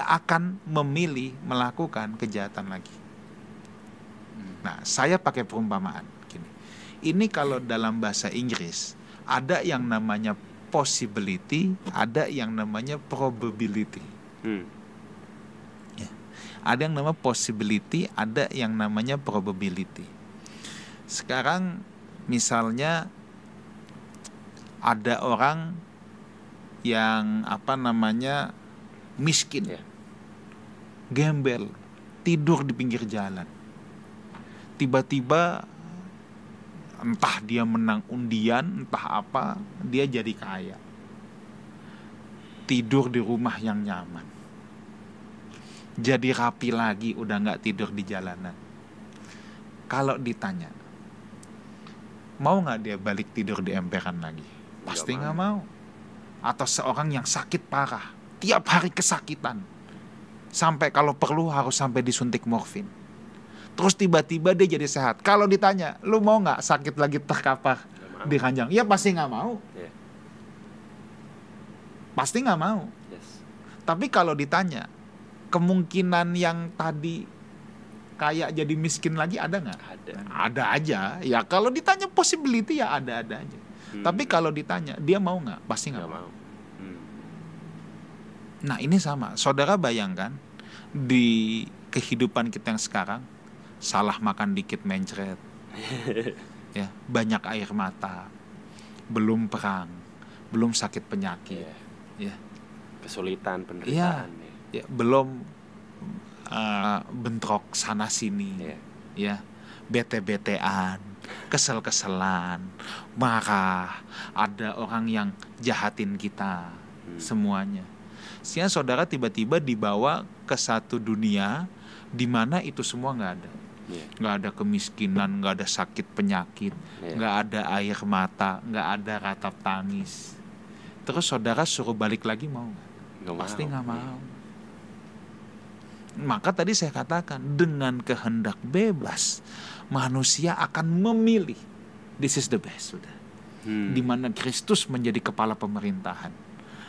C: akan memilih melakukan kejahatan lagi. Nah, saya pakai perumpamaan gini. Ini kalau dalam bahasa Inggris ada yang namanya possibility, ada yang namanya probability. Ya. Ada yang namanya possibility, ada yang namanya probability. Sekarang misalnya ada orang yang miskin, gembel, tidur di pinggir jalan. Tiba-tiba Entah dia menang undian, entah apa, dia jadi kaya. Tidur di rumah yang nyaman. Jadi rapi lagi, udah gak tidur di jalanan. Kalau ditanya, mau gak dia balik tidur di emperan lagi? Pasti gak mau. Atau seorang yang sakit parah, tiap hari kesakitan, sampai kalau perlu harus sampai disuntik morfin. Terus tiba-tiba dia jadi sehat. Kalau ditanya, lu mau gak sakit lagi terkapar di ranjang? Ya pasti gak mau. Pasti gak mau. Tapi kalau ditanya, kemungkinan yang tadi kaya jadi miskin lagi ada nggak? Ada aja. Ya kalau ditanya possibility ya ada aja. Tapi kalau ditanya dia mau nggak? Pasti nggak mau. Nah ini sama. Saudara bayangkan di kehidupan kita yang sekarang, salah makan dikit mencret, ya banyak air mata, belum perang, belum sakit penyakit, ya
A: kesulitan penderitaan,
C: ya belum bentrok sana sini, ya bete-betean, kesel-keselan, marah, ada orang yang jahatin kita, semuanya. Sehingga saudara tiba-tiba dibawa ke satu dunia di mana itu semua nggak ada, nggak ada kemiskinan, nggak ada sakit penyakit, nggak ada air mata, nggak ada ratap tangis. Terus saudara suruh balik lagi mau nggak? Pasti nggak mau. Maka tadi saya katakan dengan kehendak bebas manusia akan memilih. This is the best, sudah. Di mana Kristus menjadi kepala pemerintahan.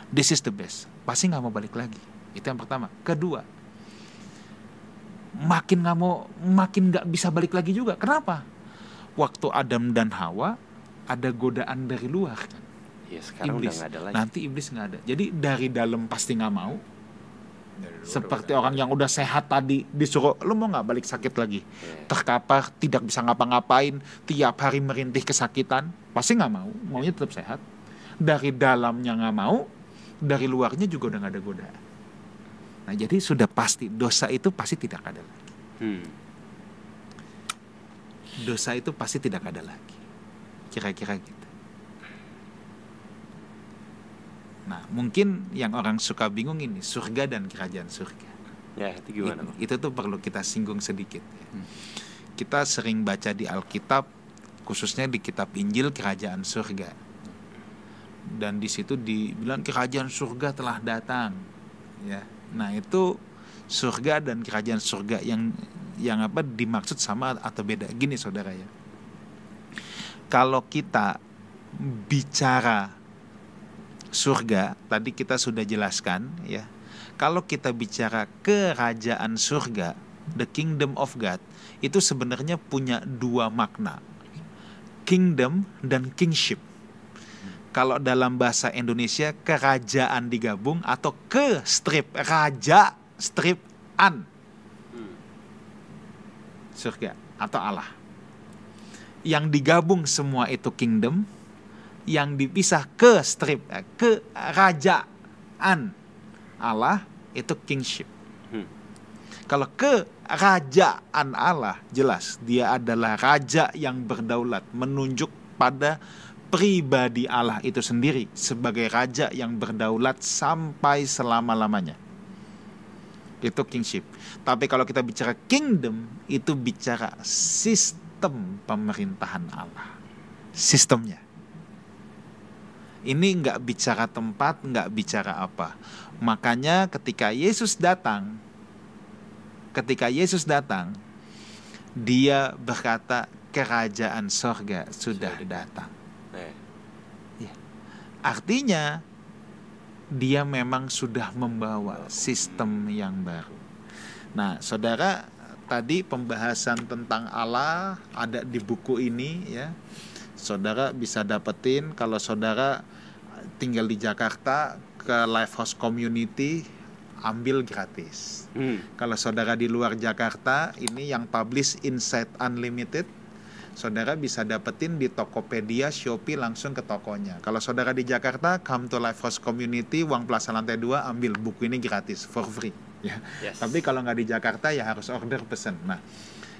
C: This is the best. Pasti nggak mau balik lagi. Itu yang pertama. Kedua, makin nggak bisa balik lagi juga. Kenapa? Waktu Adam dan Hawa ada godaan dari luar kan.
A: Ya, sekarang
C: iblis.
A: Udah nggak ada lagi.
C: Nanti iblis nggak ada. Jadi dari dalam pasti nggak mau. Seperti orang yang udah sehat tadi disuruh, lu mau nggak balik sakit lagi? Terkapar, tidak bisa ngapa-ngapain, tiap hari merintih kesakitan, pasti nggak mau. Maunya tetap sehat. Dari dalamnya nggak mau, dari luarnya juga udah nggak ada godaan. Nah jadi sudah pasti dosa itu pasti tidak ada lagi. Dosa itu pasti tidak ada lagi. Kira-kira gitu. Nah, mungkin yang orang suka bingung ini, surga dan kerajaan surga.
A: Ya, itu gimana?
C: Itu tuh perlu kita singgung sedikit. Kita sering baca di Alkitab, khususnya di kitab Injil, kerajaan surga. Dan di situ dibilang kerajaan surga telah datang. Ya. Nah, itu surga dan kerajaan surga yang apa dimaksud sama atau beda? Gini saudara ya. Kalau kita bicara surga, tadi kita sudah jelaskan ya. Kalau kita bicara kerajaan surga, the kingdom of God, itu sebenarnya punya dua makna. Kingdom dan kingship. Kalau dalam bahasa Indonesia kerajaan digabung atau ke strip raja strip an. Surga atau Allah. Yang digabung semua itu kingdom, yang dipisah ke strip kerajaan Allah itu kingship. Kalau kerajaan Allah jelas dia adalah raja yang berdaulat, menunjuk pada pribadi Allah itu sendiri sebagai raja yang berdaulat sampai selama-lamanya. Itu kingship. Tapi kalau kita bicara kingdom, itu bicara sistem pemerintahan Allah. Sistemnya. Ini nggak bicara tempat, nggak bicara apa. Makanya ketika Yesus datang, dia berkata kerajaan sorga sudah datang. Ya. Artinya dia memang sudah membawa sistem yang baru. Nah, saudara, tadi pembahasan tentang Allah ada di buku ini ya. Saudara bisa dapetin kalau saudara tinggal di Jakarta ke Lifehouse Community, ambil gratis. Kalau saudara di luar Jakarta, ini yang publish Insight Unlimited, saudara bisa dapetin di Tokopedia, Shopee, langsung ke tokonya. Kalau saudara di Jakarta, come to Lifehouse Community, Uang Plaza Lantai 2, ambil buku ini gratis, for free. Ya. Yes. Tapi kalau nggak di Jakarta ya harus order pesen. Nah,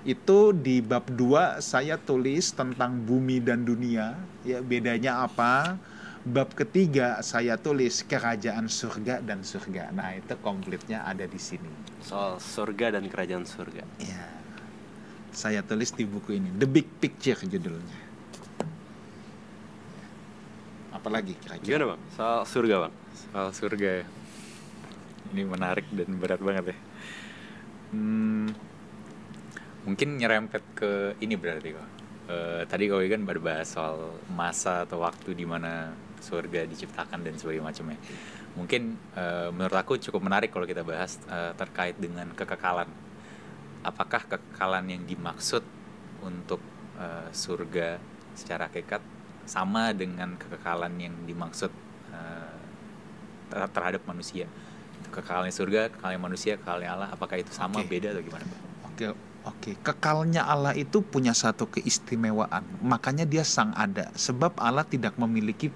C: Itu di bab 2 saya tulis tentang bumi dan dunia, ya bedanya apa. Bab ketiga saya tulis kerajaan surga dan surga. Nah, itu komplitnya ada di sini.
A: Soal surga dan kerajaan surga.
C: Ya. Saya tulis di buku ini, The Big Picture judulnya. Apalagi kira-kira?
A: Gimana bang? Soal surga bang?
B: Soal surga ya. Ini menarik dan berat banget ya. Mungkin nyerempet ke ini berarti kok. Tadi kau kan baru bahas soal masa atau waktu di mana surga diciptakan dan sebagainya macamnya. Mungkin menurut aku cukup menarik kalau kita bahas terkait dengan kekekalan. Apakah kekekalan yang dimaksud untuk surga secara hakikat sama dengan kekekalan yang dimaksud terhadap manusia? Kekalan surga, kekalan manusia, kekalan Allah, apakah itu sama, beda atau gimana, Bang?
C: Oke. Kekalnya Allah itu punya satu keistimewaan. Makanya dia sang ada. Sebab Allah tidak memiliki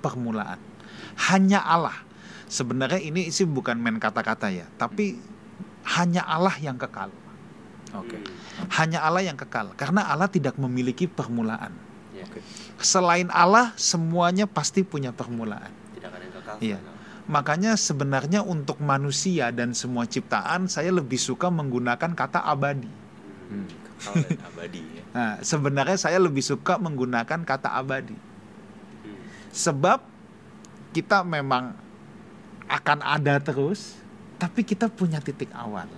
C: permulaan. Hanya Allah. Sebenarnya ini sih bukan main kata-kata ya, tapi hanya Allah yang kekal.
B: Oke.
C: Hanya Allah yang kekal, karena Allah tidak memiliki permulaan.
B: Oke.
C: Selain Allah, semuanya pasti punya permulaan.
A: Tidak ada yang kekal.
C: Iya. Makanya sebenarnya untuk manusia dan semua ciptaan, saya lebih suka menggunakan kata abadi.
B: Kekal dan abadi ya.
C: Nah, sebenarnya saya lebih suka menggunakan kata abadi. Sebab kita memang akan ada terus, tapi kita punya titik awal.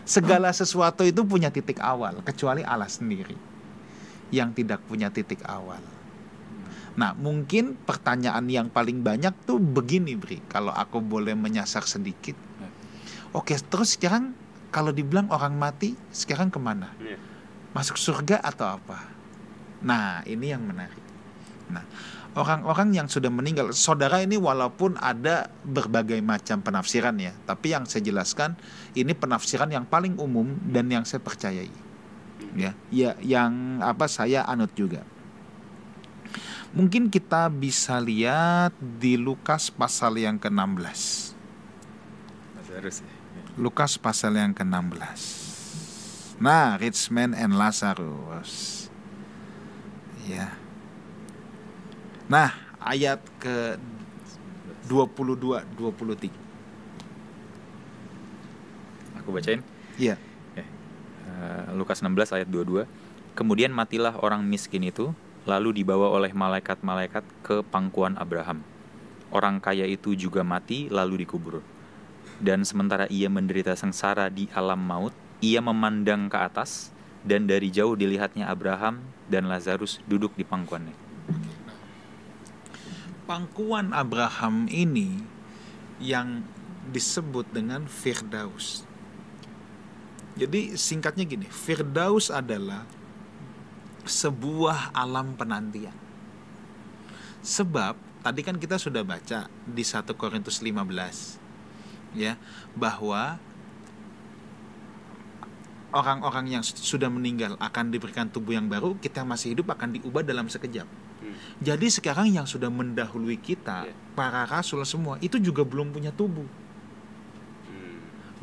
C: Segala sesuatu itu punya titik awal, kecuali Allah sendiri yang tidak punya titik awal. Nah, mungkin pertanyaan yang paling banyak tuh begini, Bri, kalau aku boleh menyasar sedikit. Oke, terus sekarang kalau dibilang orang mati, sekarang kemana? Masuk surga atau apa? Nah, ini yang menarik. Nah, orang-orang yang sudah meninggal, saudara, ini walaupun ada berbagai macam penafsiran ya, tapi yang saya jelaskan, ini penafsiran yang paling umum dan yang saya percayai. Ya, yang saya anut juga. Mungkin kita bisa lihat di Lukas pasal yang ke-16. Lukas pasal yang ke-16. Nah, Rich Man and Lazarus. Ya. Nah, ayat ke 22-23.
B: Aku bacain.
C: Iya.
B: Lukas 16 ayat 22. Kemudian matilah orang miskin itu, lalu dibawa oleh malaikat-malaikat ke pangkuan Abraham. Orang kaya itu juga mati lalu dikubur. Dan sementara ia menderita sengsara di alam maut, ia memandang ke atas, dan dari jauh dilihatnya Abraham dan Lazarus duduk di pangkuannya.
C: Pangkuan Abraham ini yang disebut dengan Firdaus. Jadi singkatnya gini, Firdaus adalah sebuah alam penantian. Sebab tadi kan kita sudah baca di 1 Korintus 15 ya, bahwa orang-orang yang sudah meninggal akan diberikan tubuh yang baru, kita masih hidup akan diubah dalam sekejap. Jadi sekarang yang sudah mendahului kita, para rasul semua, itu juga belum punya tubuh.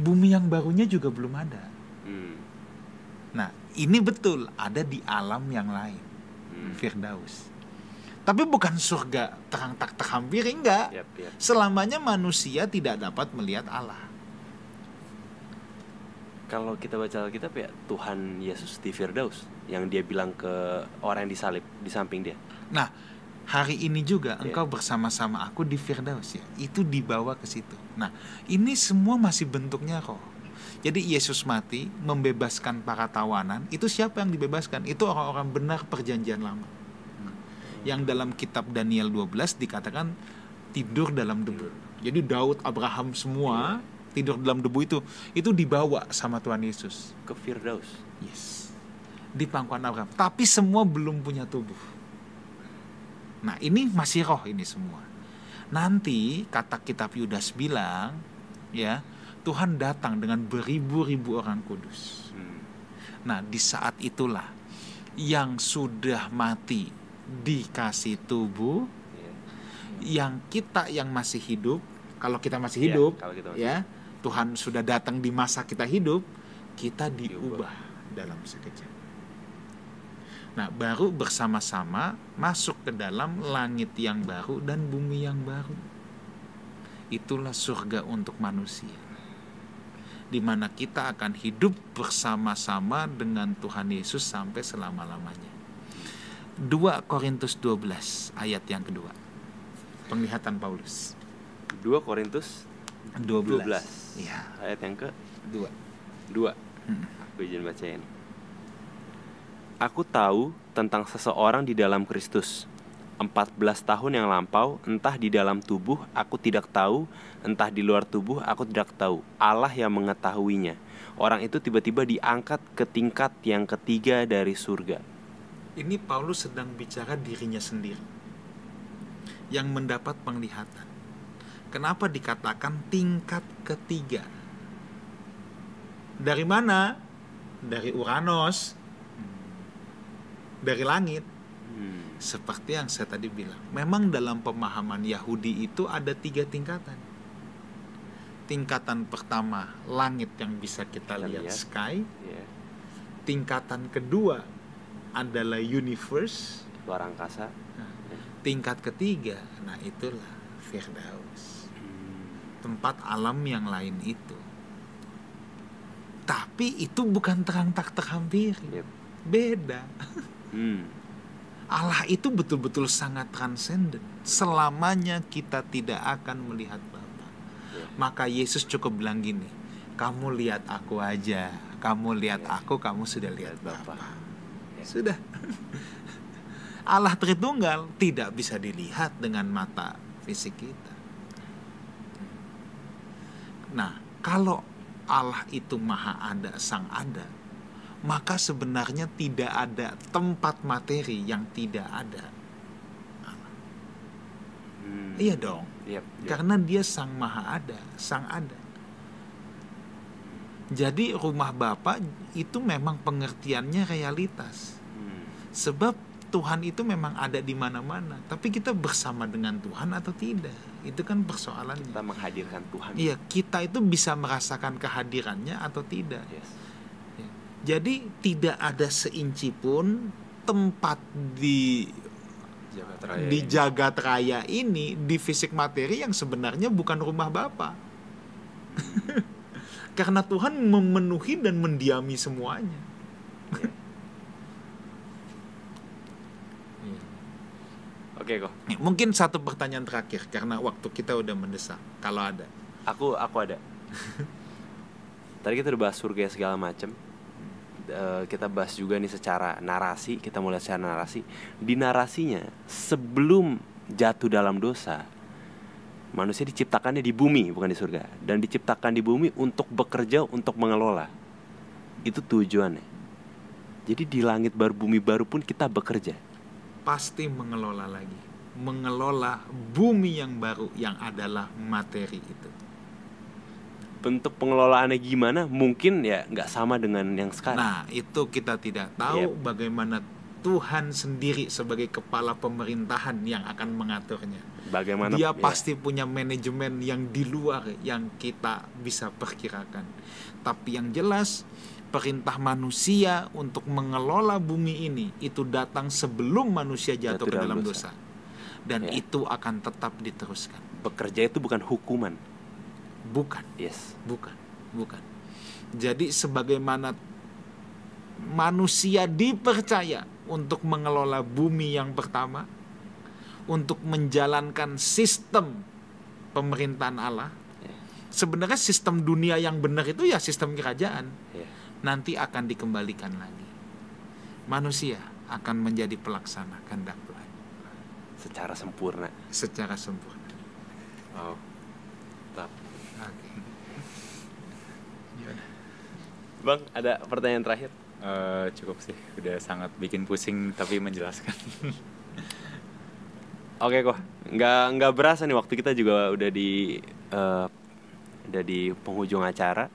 C: Bumi yang barunya juga belum ada. Nah, ini betul ada di alam yang lain, Firdaus. Tapi bukan surga terang tak terhampiri, enggak. Selamanya manusia tidak dapat melihat Allah.
A: Kalau kita baca Alkitab ya, Tuhan Yesus di Firdaus yang dia bilang ke orang yang disalib di samping dia.
C: Nah, hari ini juga engkau bersama-sama aku di Firdaus ya. Itu dibawa ke situ. Nah, ini semua masih bentuknya roh. Jadi Yesus mati membebaskan para tawanan. Itu siapa yang dibebaskan? Itu orang-orang benar perjanjian lama. Yang dalam kitab Daniel 12 dikatakan tidur dalam debu. Jadi Daud, Abraham semua tidur dalam debu itu dibawa sama Tuhan Yesus
A: ke Firdaus.
C: Yes. Di pangkuan Abraham. Tapi semua belum punya tubuh. Nah, ini masih roh ini semua. Nanti kata kitab Yudas bilang, ya, Tuhan datang dengan beribu-ribu orang kudus. Nah, di saat itulah yang sudah mati dikasih tubuh, yang kita yang masih hidup, kalau kita masih hidup, Tuhan sudah datang di masa kita hidup, kita diubah dalam sekejap. Nah, baru bersama-sama masuk ke dalam langit yang baru dan bumi yang baru. Itulah surga untuk manusia, di mana kita akan hidup bersama-sama dengan Tuhan Yesus sampai selama-lamanya. 2 Korintus 12 ayat yang kedua. Penglihatan Paulus.
A: 2 Korintus 12.
C: Ya,
A: Ayat yang ke
C: 2.
A: 2. Aku izin bacain. Aku tahu tentang seseorang di dalam Kristus. 14 tahun yang lampau, entah di dalam tubuh aku tidak tahu, entah di luar tubuh aku tidak tahu. Allah yang mengetahuinya. Orang itu tiba-tiba diangkat ke tingkat yang ketiga dari surga.
C: Ini Paulus sedang bicara dirinya sendiri yang mendapat penglihatan. Kenapa dikatakan tingkat ketiga? Dari mana? Dari Uranus, dari langit. Seperti yang saya tadi bilang, memang dalam pemahaman Yahudi itu ada 3 tingkatan. Tingkatan pertama, langit yang bisa kita lihat, sky.
A: Yeah.
C: Tingkatan kedua adalah universe,
A: Luar angkasa.
C: tingkat ketiga, nah itulah Firdaus, tempat alam yang lain itu. Tapi itu bukan terang tak terhampiri.
A: Yep.
C: Beda.
A: Hmm.
C: Allah itu betul-betul sangat transenden. Selamanya kita tidak akan melihat Bapa.
A: Yeah.
C: Maka Yesus cukup bilang gini, kamu lihat aku aja, kamu lihat aku, kamu sudah lihat Bapa. Sudah. Allah Tritunggal tidak bisa dilihat dengan mata fisik kita. Nah, kalau Allah itu maha ada, sang ada, maka sebenarnya tidak ada tempat materi yang tidak ada. Iya dong.
A: Yep.
C: Karena dia sang maha ada, sang ada. Jadi rumah Bapa itu memang pengertiannya realitas. Sebab Tuhan itu memang ada di mana-mana, tapi kita bersama dengan Tuhan atau tidak? Itu kan persoalannya.
A: Kita menghadirkan Tuhan.
C: Iya, kita itu bisa merasakan kehadirannya atau tidak.
A: Yes.
C: Ya. Jadi tidak ada seinci pun tempat di jagat raya ini, di fisik materi yang sebenarnya bukan rumah Bapa. Karena Tuhan memenuhi dan mendiami semuanya.
A: Oke kok.
C: Mungkin satu pertanyaan terakhir karena waktu kita udah mendesak. Kalau ada.
A: Aku ada. Tadi kita udah bahas surga segala macam. Kita bahas juga nih secara narasi. Kita mulai secara narasi. Di narasinya, sebelum jatuh dalam dosa, manusia diciptakannya di bumi, bukan di surga. Dan diciptakan di bumi untuk bekerja, untuk mengelola. Itu tujuannya. Jadi di langit baru, bumi baru pun kita bekerja.
C: Pasti mengelola lagi, mengelola bumi yang baru yang adalah materi itu.
A: Bentuk pengelolaannya gimana? Mungkin ya nggak sama dengan yang sekarang.
C: Nah, itu kita tidak tahu bagaimana Tuhan sendiri sebagai kepala pemerintahan yang akan mengaturnya.
A: Bagaimana
C: Dia pasti punya manajemen yang di luar yang kita bisa perkirakan. Tapi yang jelas, perintah manusia untuk mengelola bumi ini itu datang sebelum manusia jatuh ke dalam dosa. Dan itu akan tetap diteruskan.
A: Bekerja itu bukan hukuman.
C: Bukan.
A: Yes.
C: Bukan. Jadi sebagaimana manusia dipercaya untuk mengelola bumi yang pertama, untuk menjalankan sistem pemerintahan Allah. Sebenarnya sistem dunia yang benar itu ya sistem kerajaan. Nanti akan dikembalikan lagi. Manusia akan menjadi pelaksana kehendak Tuhan
A: Secara sempurna.
B: Wow. Tetap.
A: Bang, ada pertanyaan terakhir?
B: Cukup sih, udah sangat bikin pusing tapi menjelaskan.
A: Oke kok, nggak berasa nih waktu kita juga udah di penghujung acara.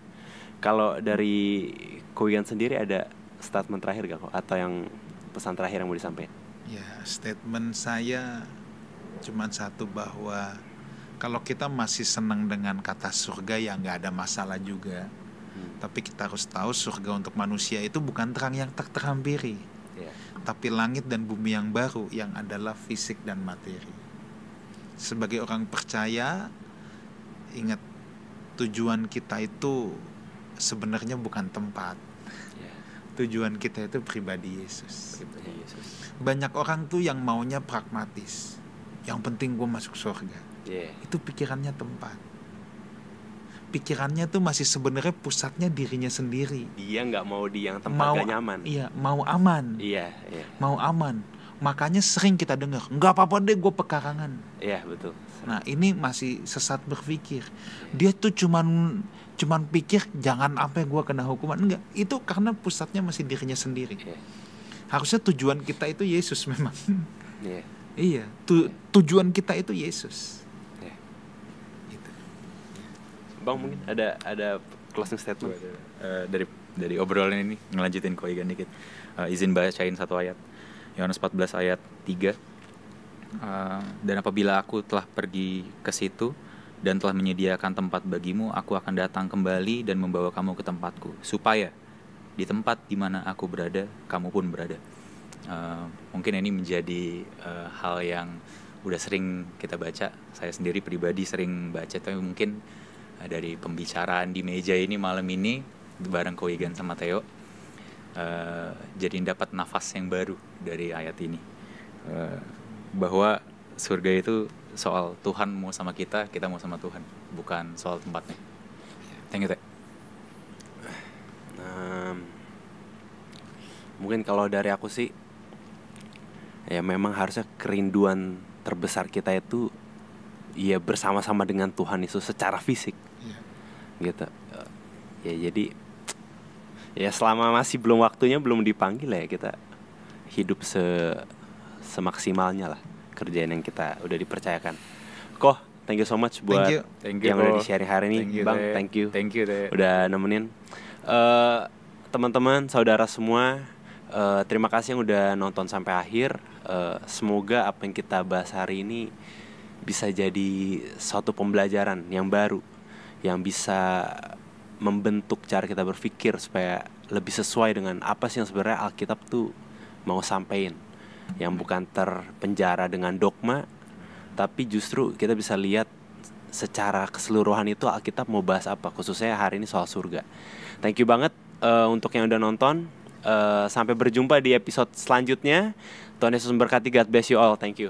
A: Kalau dari Kowian sendiri ada statement terakhir gak kok? Atau yang pesan terakhir yang mau disampaikan?
C: Ya, statement saya cuma satu, bahwa kalau kita masih senang dengan kata surga ya nggak ada masalah juga. Tapi kita harus tahu surga untuk manusia itu bukan terang yang tak terhampiri, tapi langit dan bumi yang baru yang adalah fisik dan materi. Sebagai orang percaya, ingat, tujuan kita itu sebenarnya bukan tempat. Tujuan kita itu pribadi Yesus. Banyak orang tuh yang maunya pragmatis, yang penting gue masuk surga. Itu pikirannya tempat. Pikirannya tuh masih sebenarnya pusatnya dirinya sendiri.
A: Dia nggak mau di yang tempat gak nyaman.
C: Iya, mau aman.
A: Iya.
C: Mau aman. Makanya sering kita dengar, nggak apa-apa deh gue pekarangan.
A: Iya, betul.
C: Nah, ini masih sesat berpikir. Dia tuh cuman pikir jangan sampai gue kena hukuman. Enggak, itu karena pusatnya masih dirinya sendiri. Harusnya tujuan kita itu Yesus memang. Iya, tujuan kita itu Yesus. Gitu.
B: Bang, mungkin ada closing statement dari obrolan ini, ngelanjutin Ko Igan dikit. Izin bacain satu ayat. Yohanes 14 ayat 3. Dan apabila aku telah pergi ke situ dan telah menyediakan tempat bagimu, aku akan datang kembali dan membawa kamu ke tempatku, supaya di tempat di mana aku berada, kamu pun berada. Mungkin ini menjadi hal yang udah sering kita baca. Saya sendiri pribadi sering baca, tapi mungkin dari pembicaraan di meja ini malam ini bareng Ko Igan sama Theo, jadi dapat nafas yang baru dari ayat ini, bahwa surga itu soal Tuhan mau sama kita mau sama Tuhan, bukan soal tempatnya. Thank you, Theo.
A: Mungkin kalau dari aku sih, ya memang harusnya kerinduan terbesar kita itu ya bersama-sama dengan Tuhan Yesus secara fisik, gitu. Ya jadi ya selama masih belum waktunya, belum dipanggil, ya kita hidup semaksimalnya lah kerjaan yang kita udah dipercayakan. Ko, thank you so much buat
C: thank you
A: yang udah di-sharing hari ini. Bang, thank you udah nemenin. Teman-teman, saudara semua, terima kasih yang udah nonton sampai akhir. Semoga apa yang kita bahas hari ini bisa jadi suatu pembelajaran yang baru, yang bisa membentuk cara kita berpikir supaya lebih sesuai dengan apa sih yang sebenarnya Alkitab tuh mau sampein, yang bukan terpenjara dengan dogma, tapi justru kita bisa lihat secara keseluruhan itu Alkitab mau bahas apa, khususnya hari ini soal surga. Thank you banget untuk yang udah nonton. Sampai berjumpa di episode selanjutnya. Tuhan Yesus memberkati. God bless you all. Thank you.